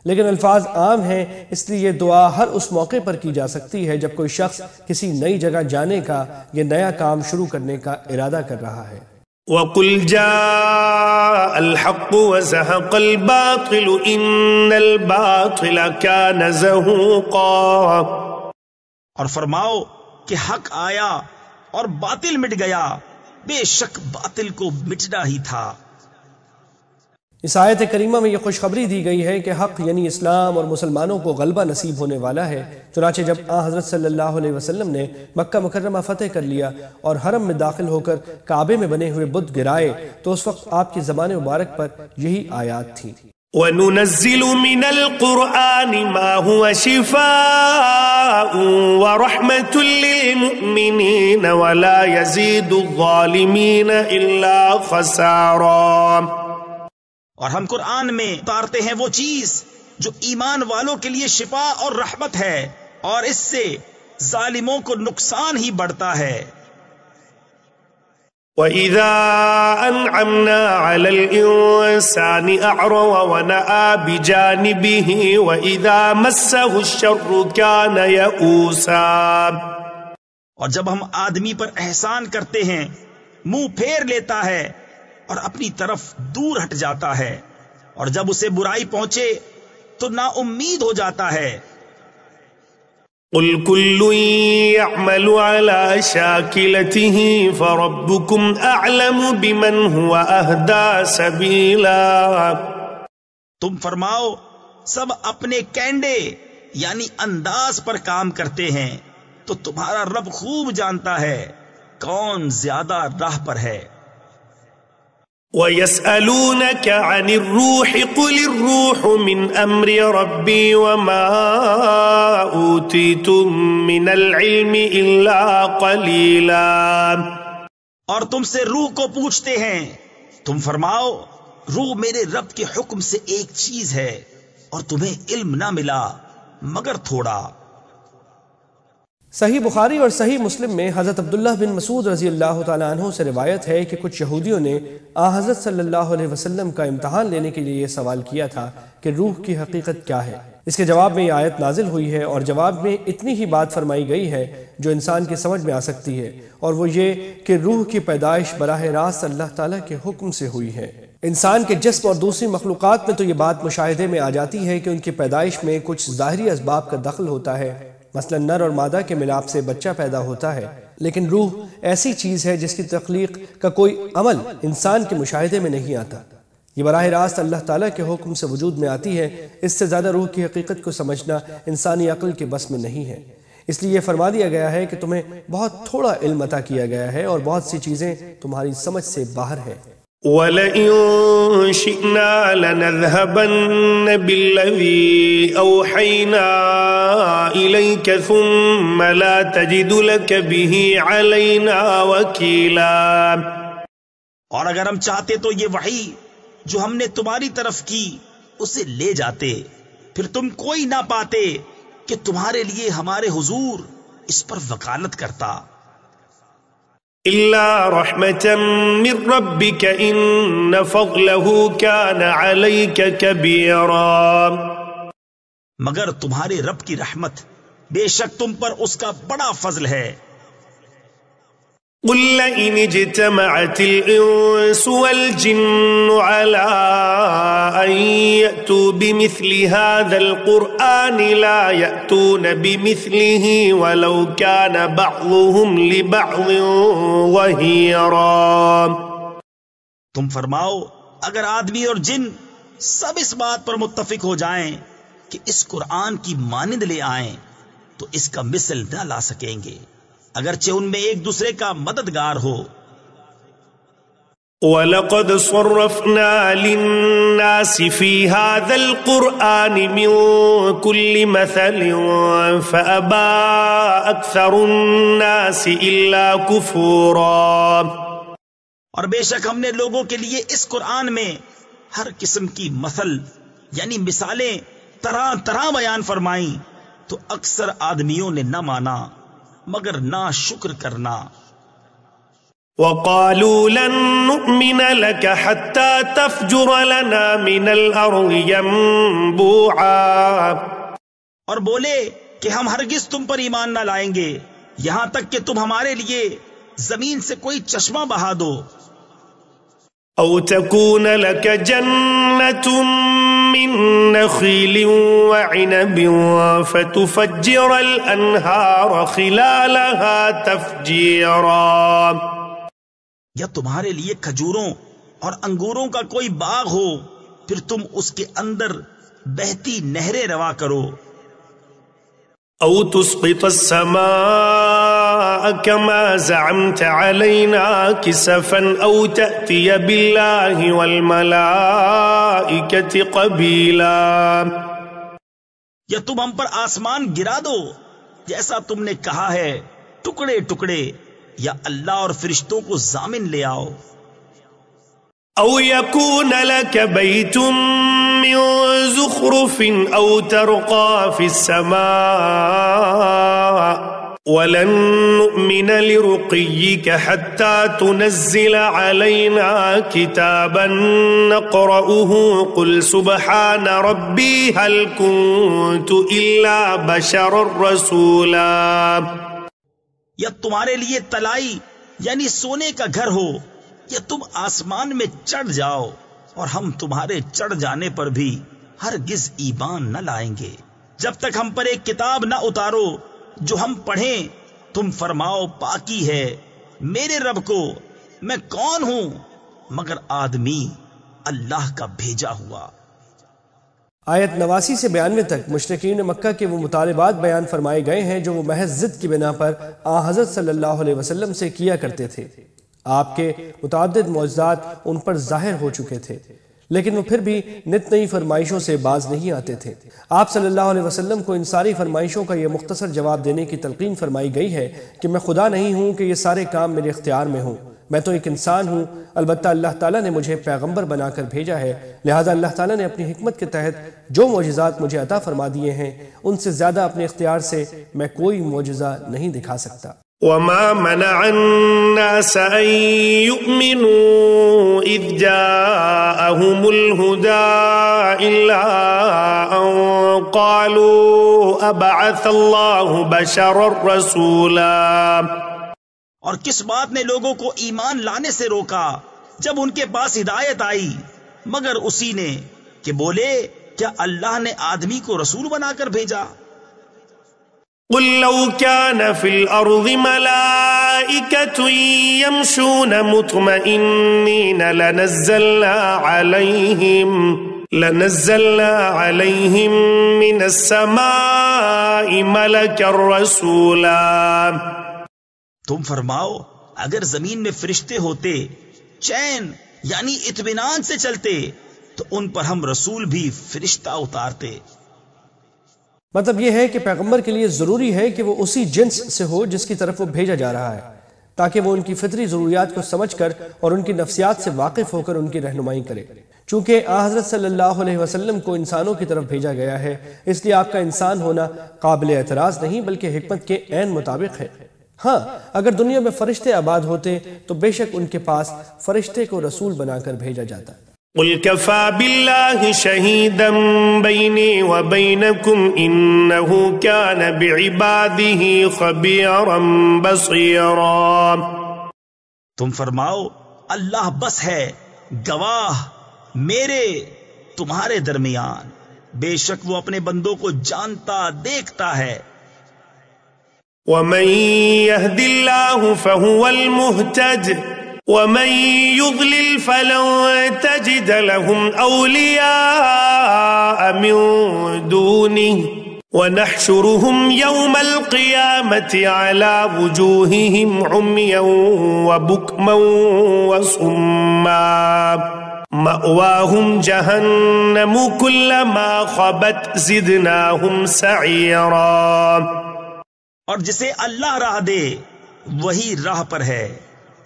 لیکن الفاظ عام ہیں، اس لیے یہ دعا ہر اس موقع پر کی جا سکتی ہے جب کوئی شخص کسی نئی جگہ جانے کا یا نیا کام شروع کرنے کا ارادہ کر رہا ہے۔ وَقُلْ جَاءَ الْحَقُّ وَزَهَقَ الْبَاطِلُ إِنَّ الْبَاطِلَ كَانَ زَهُوقًا، اور فرماؤ کہ حق آیا اور باطل مٹ گیا، بے شک باطل کو مٹنا ہی تھا۔ اس آیت کریمہ میں یہ خوشخبری دی گئی ہے کہ حق یعنی اسلام اور مسلمانوں کو غلبہ نصیب ہونے والا ہے۔ چنانچہ جب حضرت صلی اللہ علیہ وسلم نے مکہ مکرمہ فتح کر لیا اور حرم میں داخل ہو کر کعبے میں بنے ہوئے بت گرائے، تو اس وقت آپ کی زبان مبارک پر یہی آیات تھی۔ وَنُنَزِّلُ مِنَ الْقُرْآنِ مَا هُوَ شِفَاءٌ وَرَحْمَةٌ لِّلْمُؤْمِنِينَ وَلَا يَزِيدُ الظَّالِمِينَ إِلَّا خَسَارًا۔ اور ہم قرآن میں اتارتے ہیں وہ چیز جو ایمان والوں کے لیے شفا اور رحمت ہے، اور اس سے ظالموں کو نقصان ہی بڑھتا ہے۔ وَإِذَا أَنْعَمْنَا عَلَى الْإِنسَانِ أَعْرَضَ وَنَأَىٰ بِجَانِبِهِ وَإِذَا مَسَّهُ الشَّرُّ كَانَ يَئُوسًا۔ اور جب ہم آدمی پر احسان کرتے ہیں، منہ پھیر لیتا ہے اور اپنی طرف دور ہٹ جاتا ہے، اور جب اسے برائی پہنچے تو نا امید ہو جاتا ہے۔ قُلْ كُلٌّ يَعْمَلُ عَلَى شَاكِلَتِهِ فَرَبُّكُمْ أَعْلَمُ بِمَنْ هُوَ أَهْدَىٰ سَبِيلًا۔ تم فرماؤ سب اپنے کینڈے یعنی انداز پر کام کرتے ہیں، تو تمہارا رب خوب جانتا ہے کون زیادہ راہ پر ہے۔ وَيَسْأَلُونَكَ عَنِ الرُّوحِ قُلِ الرُّوحُ مِنْ أَمْرِ رَبِّي وَمَا أُوتِيتُم مِّنَ الْعِلْمِ إِلَّا قَلِيلًا۔ اور تم سے روح کو پوچھتے ہیں، تم فرماؤ روح میرے رب کے حکم سے ایک چیز ہے، اور تمہیں علم نہ ملا مگر تھوڑا۔ صحیح بخاری اور صحیح مسلم میں حضرت عبداللہ بن مسعود رضی اللہ تعالیٰ عنہ سے روایت ہے کہ کچھ یہودیوں نے حضرت صلی اللہ علیہ وسلم کا امتحان لینے کے لیے یہ سوال کیا تھا کہ روح کی حقیقت کیا ہے۔ اس کے جواب میں یہ آیت نازل ہوئی ہے، اور جواب میں اتنی ہی بات فرمائی گئی ہے جو انسان کی سمجھ میں آ سکتی ہے، اور وہ یہ کہ روح کی پیدائش براہ راست اللہ تعالیٰ کے حکم سے ہوئی ہے۔ انسان کے جسم اور دوسری مخلوقات میں تو یہ بات مشاہدے میں آ جاتی ہے کہ ان کی پیدائش میں کچھ ظاہری اسباب کا دخل ہوتا ہے، مثلا نر اور مادہ کے ملاپ سے بچہ پیدا ہوتا ہے، لیکن روح ایسی چیز ہے جس کی تخلیق کا کوئی عمل انسان کے مشاہدے میں نہیں آتا، یہ براہ راست اللہ تعالیٰ کے حکم سے وجود میں آتی ہے۔ اس سے زیادہ روح کی حقیقت کو سمجھنا انسانی عقل کے بس میں نہیں ہے، اس لیے یہ فرما دیا گیا ہے کہ تمہیں بہت تھوڑا علم عطا کیا گیا ہے اور بہت سی چیزیں تمہاری سمجھ سے باہر ہیں۔ وَلَئِن شِئْنَا لَنَذْهَبَنَّ بِالَّذِي أَوْحَيْنَا إِلَيْكَ ثُمَّ لَا تَجِدُ لَكَ بِهِ عَلَيْنَا وَكِيلًا۔ اور اگر ہم چاہتے تو یہ وحی جو ہم نے تمہاری طرف کی اسے لے جاتے، پھر تم کوئی نہ پاتے کہ تمہارے لیے ہمارے حضور اس پر وکالت کرتا۔ إلا رحمة من ربك إن فضله كان عليك كبيرا. مگر تمہارے رب کی رحمت بے شک تم پر اس کا بڑا فضل ہے. قل لئن اجتمعت الإنس والجن على أن يأتوا بمثل هذا القرآن لا يأتون بمثله ولو كان بعضهم لبعض ظهيرا. تم فرماؤ اگر آدمی اور جن سب اس بات پر متفق ہو جائیں کہ اس قرآن کی مانند لے آئیں تو اس کا مثل نہ لا سکیں گے اگرچہ ان میں ایک دوسرے کا مددگار ہو. وَلَقَدْ صَرَّفْنَا لِلنَّاسِ فِي هَذَا الْقُرْآنِ مِنْ كُلِّ مَثَلٍ فَأَبَى أَكْثَرُ النَّاسِ إِلَّا كُفُورًا. اور بے شک ہم نے لوگوں کے لیے اس قرآن میں ہر قسم کی مثل یعنی مثالیں طرح طرح بیان فرمائیں تو اکثر آدمیوں نے نہ مانا مگر نا شکر کرنا. وَقَالُوا لَن نُؤْمِنَ لَكَ حَتَّى تَفْجُرَ لَنَا مِنَ الْأَرْضِ يَنبُوعًا. اور بولے کہ ہم ہرگز تم پر ایمان نہ لائیں گے یہاں تک کہ تم ہمارے لیے زمین سے کوئی چشمہ بہا دو. أو تكون لك جنة من نخيل وعنب فتفجر الأنهار خلالها تفجيرا. یا تمہارے لیے کھجوروں اور انگوروں کا کوئی باغ ہو پھر تم اس کے اندر بہتی نہریں روا کرو. أو تسقط السماء كما زعمت علينا كسفا أو تأتي بالله والملائكة قبيلا. یا تم ہم پر آسمان گرا دو جیسا تم نے کہا ہے ٹکڑے ٹکڑے یا اللہ اور فرشتوں کو ضامن لے آؤ. أو يكون لك بيت من زخرف أو ترقى في السماء ولن نؤمن لرقيك حتى تنزل علينا كتابا نقرأه قل سبحان ربي هل كنت إلا بشرا رسولا. یا تمہارے لیے تلائی یعنی سونے کا گھر ہو یا تم آسمان میں چڑھ جاؤ اور ہم تمہارے چڑھ جانے پر بھی ہرگز ایمان نہ لائیں گے جب تک ہم پر ایک کتاب نہ اتارو جو ہم پڑھیں. تم فرماؤ پاکی ہے میرے رب کو میں کون ہوں مگر آدمی اللہ کا بھیجا ہوا. آیت 89 سے 92 تک مشرکین مکہ کے وہ مطالبات بیان فرمائے گئے ہیں جو وہ محض ضد کی بنا پر حضرت صلی اللہ علیہ وسلم سے کیا کرتے تھے. آپ کے متعدد معجزات ان پر ظاہر ہو چکے تھے لیکن وہ پھر بھی نت نئی فرمائشوں سے باز نہیں آتے تھے. آپ صلی اللہ علیہ وسلم کو ان ساری فرمائشوں کا یہ مختصر جواب دینے کی تلقین فرمائی گئی ہے کہ میں خدا نہیں ہوں کہ یہ سارے کام میرے اختیار میں ہوں. میں تو ایک انسان ہوں، البتہ اللہ تعالیٰ نے مجھے پیغمبر بنا کر بھیجا ہے، لہٰذا اللہ تعالیٰ نے اپنی حکمت کے تحت جو معجزات مجھے عطا فرما دیے ہیں ان سے زیادہ اپنے اختیار سے میں کوئی معجزہ نہیں دکھا سکتا. وما منع الناس أن يؤمنوا إذ جاءهم الهدى إلا أن قالوا أبعث الله بشرا رسولا. اور کس بات نے لوگوں کو ایمان لانے سے روکا جب ان کے پاس ہدایت آئی مگر اسی نے کہ بولے کیا اللہ نے آدمی کو رسول بنا کر بھیجا. قل لو كان في الأرض ملائكة يمشون مطمئنين لنزلنا عليهم من السماء ملكا رسولا. تم فرماؤ اگر زمین میں فرشتے ہوتے چین یعنی اطمینان سے چلتے تو ان پر ہم رسول بھی فرشتہ اتارتے. مطلب یہ ہے کہ پیغمبر کے لیے ضروری ہے کہ وہ اسی جنس سے ہو جس کی طرف وہ بھیجا جا رہا ہے تاکہ وہ ان کی فطری ضروریات کو سمجھ کر اور ان کی نفسیات سے واقف ہو کر ان کی رہنمائی کرے. چونکہ حضرت صلی اللہ علیہ وسلم کو انسانوں کی طرف بھیجا گیا ہے اس لیے آپ کا انسان ہونا قابل اعتراض نہیں بلکہ حکمت کے عین مطابق ہے. ہاں اگر دنیا میں فرشتے آباد ہوتے تو بے شک ان کے پاس فرشتے کو رسول بنا کر بھیجا جاتا۔ قل كفى بالله شهيدا بيني وبينكم إنه كان بعباده خبيرا بصيرا۔ تم فرماؤ اللہ بس ہے گواہ میرے تمہارے درمیان، بے شک وہ اپنے بندوں کو جانتا دیکھتا ہے۔ ومن يهد الله فهو المهتد ومن يضلل فلن تجد لهم أولياء من دونه ونحشرهم يوم القيامة على وجوههم عميا وبكما وصما مأواهم جهنم كلما خبت زدناهم سعيرا۔ اور جسے اللہ راہ دے وہی راہ پر ہے،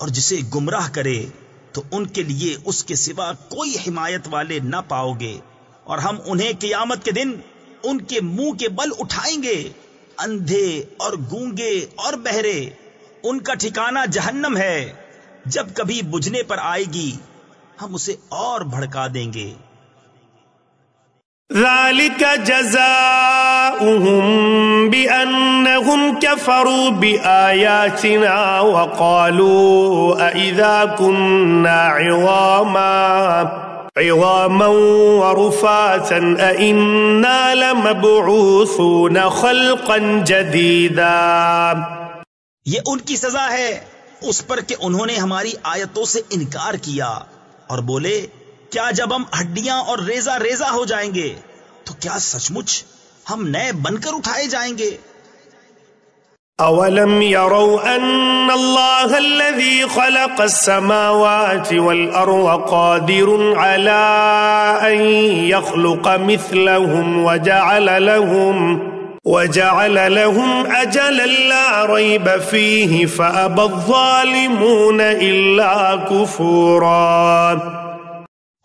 اور جسے گمراہ کرے تو ان کے لیے اس کے سوا کوئی حمایت والے نہ پاؤ گے، اور ہم انہیں قیامت کے دن ان کے منہ کے بل اٹھائیں گے، اندھے اور گونگے اور بہرے، ان کا ٹھکانہ جہنم ہے، جب کبھی بجھنے پر آئے گی ہم اسے اور بھڑکا دیں گے۔ ذلك جزاؤهم بأنهم كفروا بآياتنا وقالوا أئذا كنا عظاما ورفاتا أئنا لمبعوثون خلقا جديدا۔ یہ ان کی سزا ہے اس پر کہ انہوں نے ہماری آیتوں سے انکار کیا اور بولے کیا جب ہم ہڈیاں اور ریزہ ریزہ ہو جائیں گے تو کیا سچ مچ ہم نئے بن کر اٹھائے جائیں گے؟ اولم يروا ان الله الذي خلق السماوات والارض قادر على ان يخلق مثلهم وجعل لهم اجلا لا ريب فيه فابى الظالمون الا كفورا۔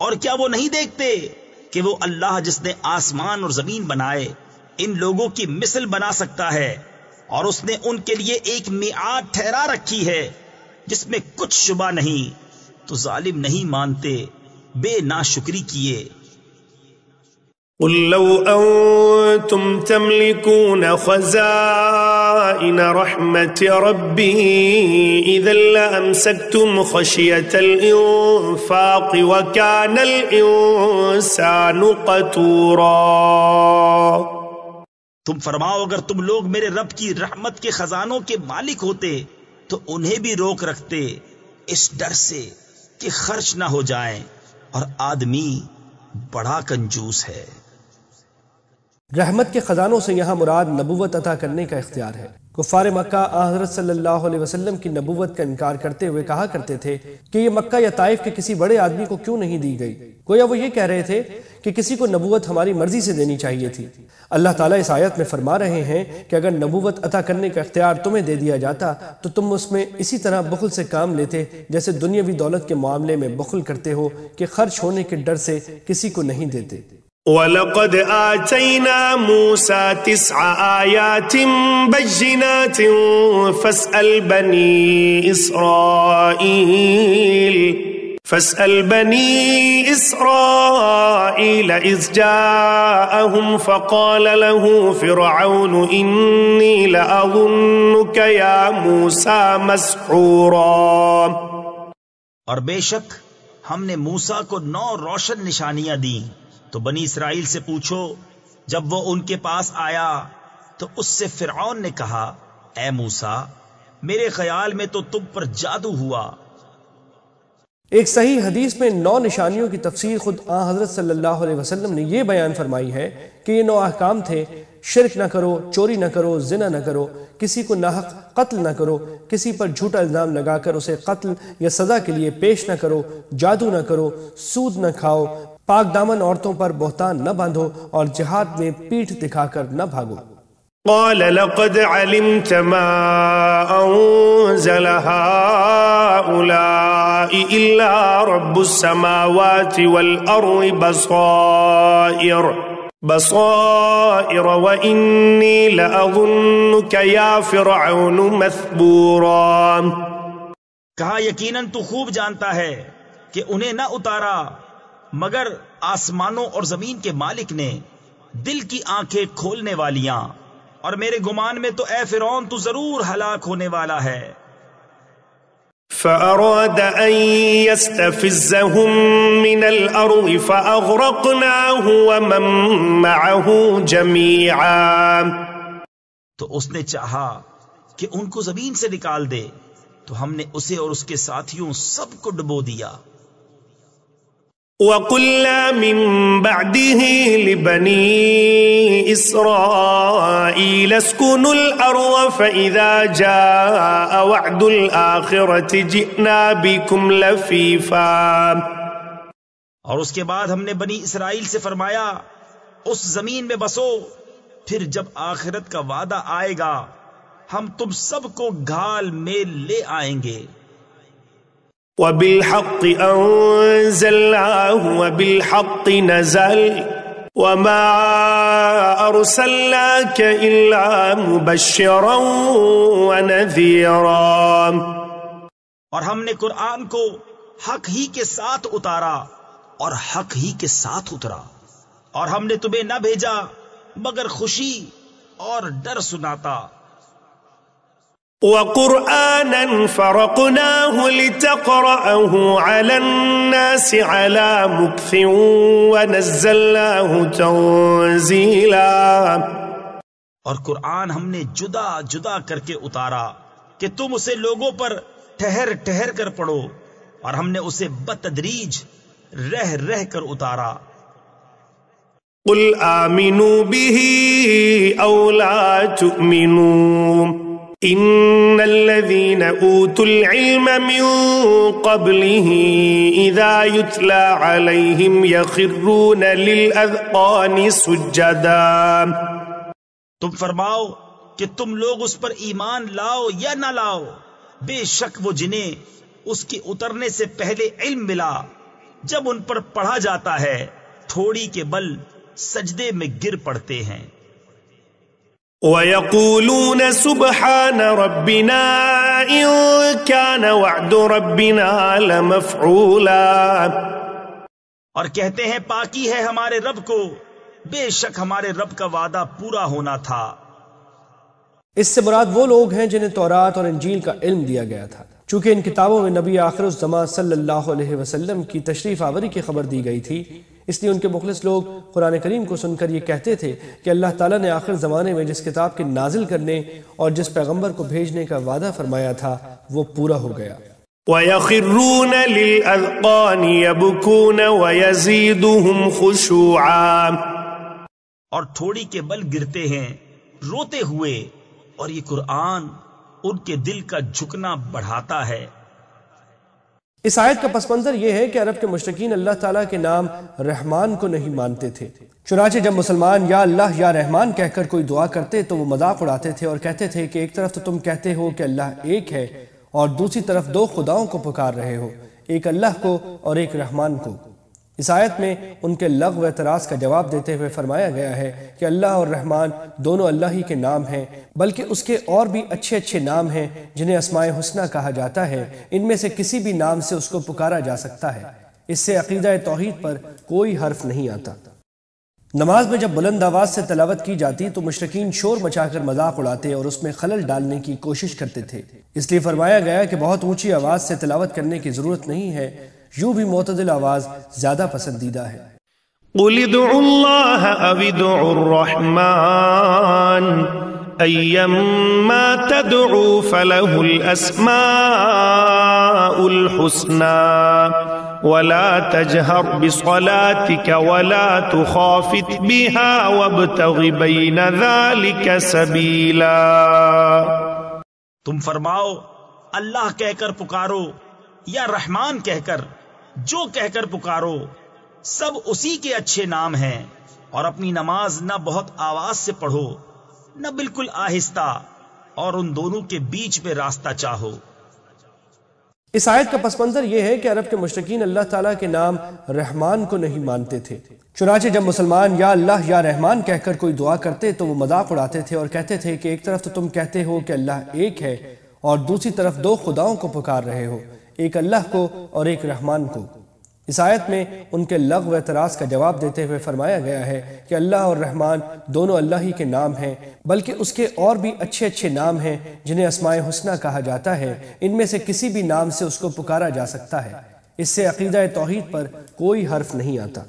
اور کیا وہ نہیں دیکھتے کہ وہ اللہ جس نے آسمان اور زمین بنائے ان لوگوں کی مثل بنا سکتا ہے، اور اس نے ان کے لیے ایک میعاد ٹھہرا رکھی ہے جس میں کچھ شبہ نہیں، تو ظالم نہیں مانتے، بے ناشکری کیے۔ قل لو أنتم تملكون خزائن رحمة ربي إذا لأمسكتم خشية الإنفاق وكان الإنسان قتورا۔ تم فرماؤ اگر تم لوگ میرے رب کی رحمت کے خزانوں کے مالک ہوتے تو انہیں بھی روک رکھتے اس ڈر سے کہ خرچ نہ ہو جائیں، اور آدمی بڑا کنجوس ہے۔ رحمت کے خزانوں سے یہاں مراد نبوت عطا کرنے کا اختیار ہے۔ کفار مکہ حضرت صلی اللہ علیہ وسلم کی نبوت کا انکار کرتے ہوئے کہا کرتے تھے کہ یہ مکہ یا طائف کے کسی بڑے آدمی کو کیوں نہیں دی گئی، گویا وہ یہ کہہ رہے تھے کہ کسی کو نبوت ہماری مرضی سے دینی چاہیے تھی۔ اللہ تعالیٰ اس آیت میں فرما رہے ہیں کہ اگر نبوت عطا کرنے کا اختیار تمہیں دے دیا جاتا تو تم اس میں اسی طرح بخل سے کام لیتے جیسے دنیاوی دولت کے معاملے میں بخل کرتے ہو کہ خرچ ہونے کے ڈر سے کسی کو نہیں دیتے۔ وَلَقَدْ آتَيْنَا مُوسَى 9 آيَاتٍ بَيِّنَاتٍ فاسأل بني إسرائيل إذ جاءهم فقال له فرعون إني لأظنك يا موسى مسحورا۔ اور بے شک ہم نے موسیٰ کو 9 روشن نشانیاں دیں، تو بنی اسرائیل سے پوچھو۔ جب وہ ان کے پاس آیا تو اس سے فرعون نے کہا اے موسیٰ میرے خیال میں تو تم پر جادو ہوا۔ ایک صحیح حدیث میں 9 نشانیوں کی تفسیر خود آن حضرت صلی اللہ علیہ وسلم نے یہ بیان فرمائی ہے کہ یہ 9 احکام تھے: شرک نہ کرو، چوری نہ کرو، زنا نہ کرو، کسی کو ناحق قتل نہ کرو، کسی پر جھوٹا الزام لگا کر اسے قتل یا سزا کے لیے پیش نہ کرو، جادو نہ کرو، سود نہ کھاؤ، پاک دامن عورتوں پر بہتان نہ باندھو، اور جہاد میں پیٹھ دکھا کر نہ بھاگو۔ قال لقد علمت ما أنزل هؤلاء إلا رب السماوات والأرض بصائر بصائر وإني لأظنك يا فرعون مثبورا. کہا یقیناً تو خوب جانتا ہے کہ انہیں نہ اتارا مگر آسمانوں اور زمین کے مالک نے، دل کی آنکھیں کھولنے والیاں، اور میرے گمان میں تو اے فرعون تو ضرور ہلاک ہونے والا ہے. فأراد أن يستفزهم من الأرض فأغرقناه ومن معه جميعا. تو اس نے چاہا کہ ان کو زمین سے نکال دے تو ہم نے اسے اور اس کے ساتھیوں سب کو ڈبو دیا. وَقُلْنَا مِن بَعْدِهِ لِبَنِي إِسْرَائِيلَ اسْكُنُوا الْأَرْضَ فَإِذَا جَاءَ وَعْدُ الْآخِرَةِ جِئْنَا بِكُمْ لَفِيفًا. اور اس کے بعد ہم نے بنی اسرائیل سے فرمایا اس زمین میں بسو، پھر جب آخرت کا وعدہ آئے گا ہم تم سب کو گھال میں لے آئیں گے. وَبِالْحَقِّ أَنزَلْنَاهُ وَبِالْحَقِّ نَزَلَ وَمَا أَرْسَلْنَاكَ إِلَّا مُبَشِّرًا وَنَذِيرًا. اور ہم نے قرآن کو حق ہی کے ساتھ اتارا اور حق ہی کے ساتھ اترا، اور ہم نے تمہیں نہ بھیجا مگر خوشی اور ڈر سناتا. وَقُرْآنًا فَرَقْنَاهُ لِتَقْرَأَهُ عَلَى النَّاسِ عَلَى مُكْثٍ وَنَزَّلْنَاهُ تَنزِيلًا. اور قرآن ہم نے جدا جدا کر کے اتارا کہ تم اسے لوگوں پر ٹھہر ٹھہر کر پڑھو، اور ہم نے اسے بتدریج رہ رہ کر اتارا. قُلْ آمِنُوا بِهِ أَوْ لَا تُؤْمِنُوا إِنَّ الَّذِينَ أُوتُوا الْعِلْمَ مِنْ قَبْلِهِ إِذَا يُتْلَى عَلَيْهِمْ يَخِرُّونَ لِلْأَذْقَانِ سُجَّدًا. تم فرماؤ کہ تم لوگ اس پر ایمان لاؤ یا نہ لاؤ، بے شک وہ جنہیں اس کے اترنے سے پہلے علم ملا جب ان پر پڑھا جاتا ہے تھوڑی کے بل سجدے میں گر پڑتے ہیں. وَيَقُولُونَ سُبْحَانَ رَبِّنَا إِن كَانَ وَعْدُ رَبِّنَا لَمَفْعُولًا. اور کہتے ہیں پاکی ہے ہمارے رب کو، بے شک ہمارے رب کا وعدہ پورا ہونا تھا. اس سے مراد وہ لوگ ہیں جنہیں تورات اور انجیل کا علم دیا گیا تھا. چونکہ ان کتابوں میں نبی آخر الزمان صلی اللہ علیہ وسلم کی تشریف آوری کی خبر دی گئی تھی، اس لیے ان کے مخلص لوگ قرآن کریم کو سن کر یہ کہتے تھے کہ اللہ تعالیٰ نے آخر زمانے میں جس کتاب کے نازل کرنے اور جس پیغمبر کو بھیجنے کا وعدہ فرمایا تھا وہ پورا ہو گیا. وَيَخِرُّونَ لِلْأَذْقَانِ يَبْكُونَ وَيَزِيدُهُمْ خُشُوعًا. اور تھوڑی کے بل گرتے ہیں روتے ہوئے، اور یہ قرآن ان کے دل کا جھکنا بڑھاتا ہے. اس آیت کا پس منظر یہ ہے کہ عرب کے مشرکین اللہ تعالیٰ کے نام رحمان کو نہیں مانتے تھے. چنانچہ جب مسلمان یا اللہ یا رحمان کہہ کر کوئی دعا کرتے تو وہ مذاق اڑاتے تھے اور کہتے تھے کہ ایک طرف تو تم کہتے ہو کہ اللہ ایک ہے اور دوسری طرف دو خداؤں کو پکار رہے ہو، ایک اللہ کو اور ایک رحمان کو. اس آیت میں ان کے لغو اعتراض کا جواب دیتے ہوئے فرمایا گیا ہے کہ اللہ اور رحمان دونوں اللہ ہی کے نام ہیں، بلکہ اس کے اور بھی اچھے اچھے نام ہیں جنہیں اسماء حسنہ کہا جاتا ہے. ان میں سے کسی بھی نام سے اس کو پکارا جا سکتا ہے. اس سے عقیدہ توحید پر کوئی حرف نہیں آتا. نماز میں جب بلند آواز سے تلاوت کی جاتی تو مشرکین شور مچا کر مذاق اڑاتے اور اس میں خلل ڈالنے کی کوشش کرتے تھے. اس لیے فرمایا گیا کہ بہت اونچی آواز سے تلاوت کرنے کی ضرورت نہیں ہے، یوں بھی معتدل آواز زیادہ پسندیدہ ہے. قُلِ ادْعُوا اللَّهَ أَوِ ادْعُوا الرَّحْمَنَ أَيَّمَّا تَدْعُوا فَلَهُ الْأَسْمَاءُ الْحُسْنَى وَلَا تَجْهَرْ بِصَلَاتِكَ وَلَا تُخَافِتْ بِهَا وَابْتَغِ بَيْنَ ذَلِكَ سَبِيلًا. تم فرماؤ اللہ کہہ کر پکارو یا رحمان کہہ کر، جو کہہ کر پکارو سب اسی کے اچھے نام ہیں. اور اپنی نماز نہ بہت آواز سے پڑھو نہ بالکل آہستہ، اور ان دونوں کے بیچ میں راستہ چاہو. اس آیت کا پس منظر یہ ہے کہ عرب کے مشرکین اللہ تعالیٰ کے نام رحمان کو نہیں مانتے تھے، چنانچہ جب مسلمان یا اللہ یا رحمان کہہ کر کوئی دعا کرتے تو وہ مذاق اڑاتے تھے اور کہتے تھے کہ ایک طرف تو تم کہتے ہو کہ اللہ ایک ہے اور دوسری طرف دو خداؤں کو پکار رہے ہو، ایک اللہ کو اور ایک رحمان کو۔ اس آیت میں ان کے لغو اعتراض کا جواب دیتے ہوئے فرمایا گیا ہے کہ اللہ اور رحمان دونوں اللہ ہی کے نام ہیں، بلکہ اس کے اور بھی اچھے اچھے نام ہیں جنہیں اسماء حسنہ کہا جاتا ہے، ان میں سے کسی بھی نام سے اس کو پکارا جا سکتا ہے۔ اس سے عقیدہ توحید پر کوئی حرف نہیں آتا۔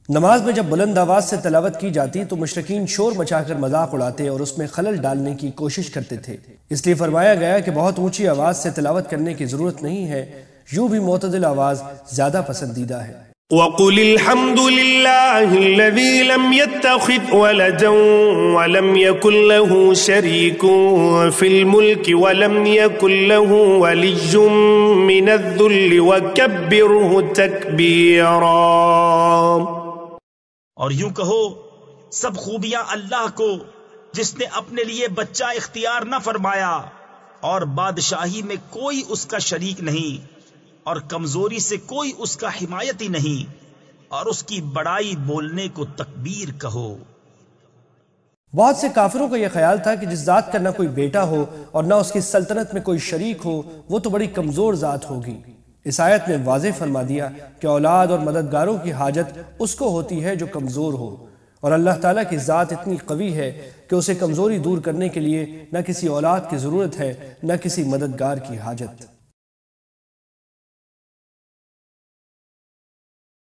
نماز میں جب بلند آواز سے تلاوت کی جاتی تو مشرکین شور مچا کر مذاق اڑاتے اور اس میں خلل ڈالنے کی کوشش کرتے تھے، اس لیے فرمایا گیا کہ بہت اونچی آواز سے تلاوت کرنے کی ضرورت نہیں ہے، یوں بھی معتدل آواز زیادہ پسندیدہ ہے۔ وَقُلِ الْحَمْدُ لِلَّهِ الَّذِي لَمْ يَتَّخِذْ وَلَدًا وَلَمْ يَكُنْ لَهُ شَرِيكٌ فِي الْمُلْكِ وَلَمْ يَكُنْ لَهُ وَلِيٌّ مِّنَ الذُّلِّ وَكَبِّرْهُ تَكْبِيرًا۔ اور یوں کہو سب خوبیاں اللہ کو جس نے اپنے لیے بچہ اختیار نہ فرمایا اور بادشاہی میں کوئی اس کا شریک نہیں اور کمزوری سے کوئی اس کا حمایتی نہیں، اور اس کی بڑائی بولنے کو تکبیر کہو۔ بہت سے کافروں کا یہ خیال تھا کہ جس ذات کا نہ کوئی بیٹا ہو اور نہ اس کی سلطنت میں کوئی شریک ہو وہ تو بڑی کمزور ذات ہوگی۔ اس آیت نے واضح فرما دیا کہ اولاد اور مددگاروں کی حاجت اس کو ہوتی ہے جو کمزور ہو، اور اللہ تعالیٰ کی ذات اتنی قوی ہے کہ اسے کمزوری دور کرنے کے لیے نہ کسی اولاد کی ضرورت ہے نہ کسی مددگار کی حاجت۔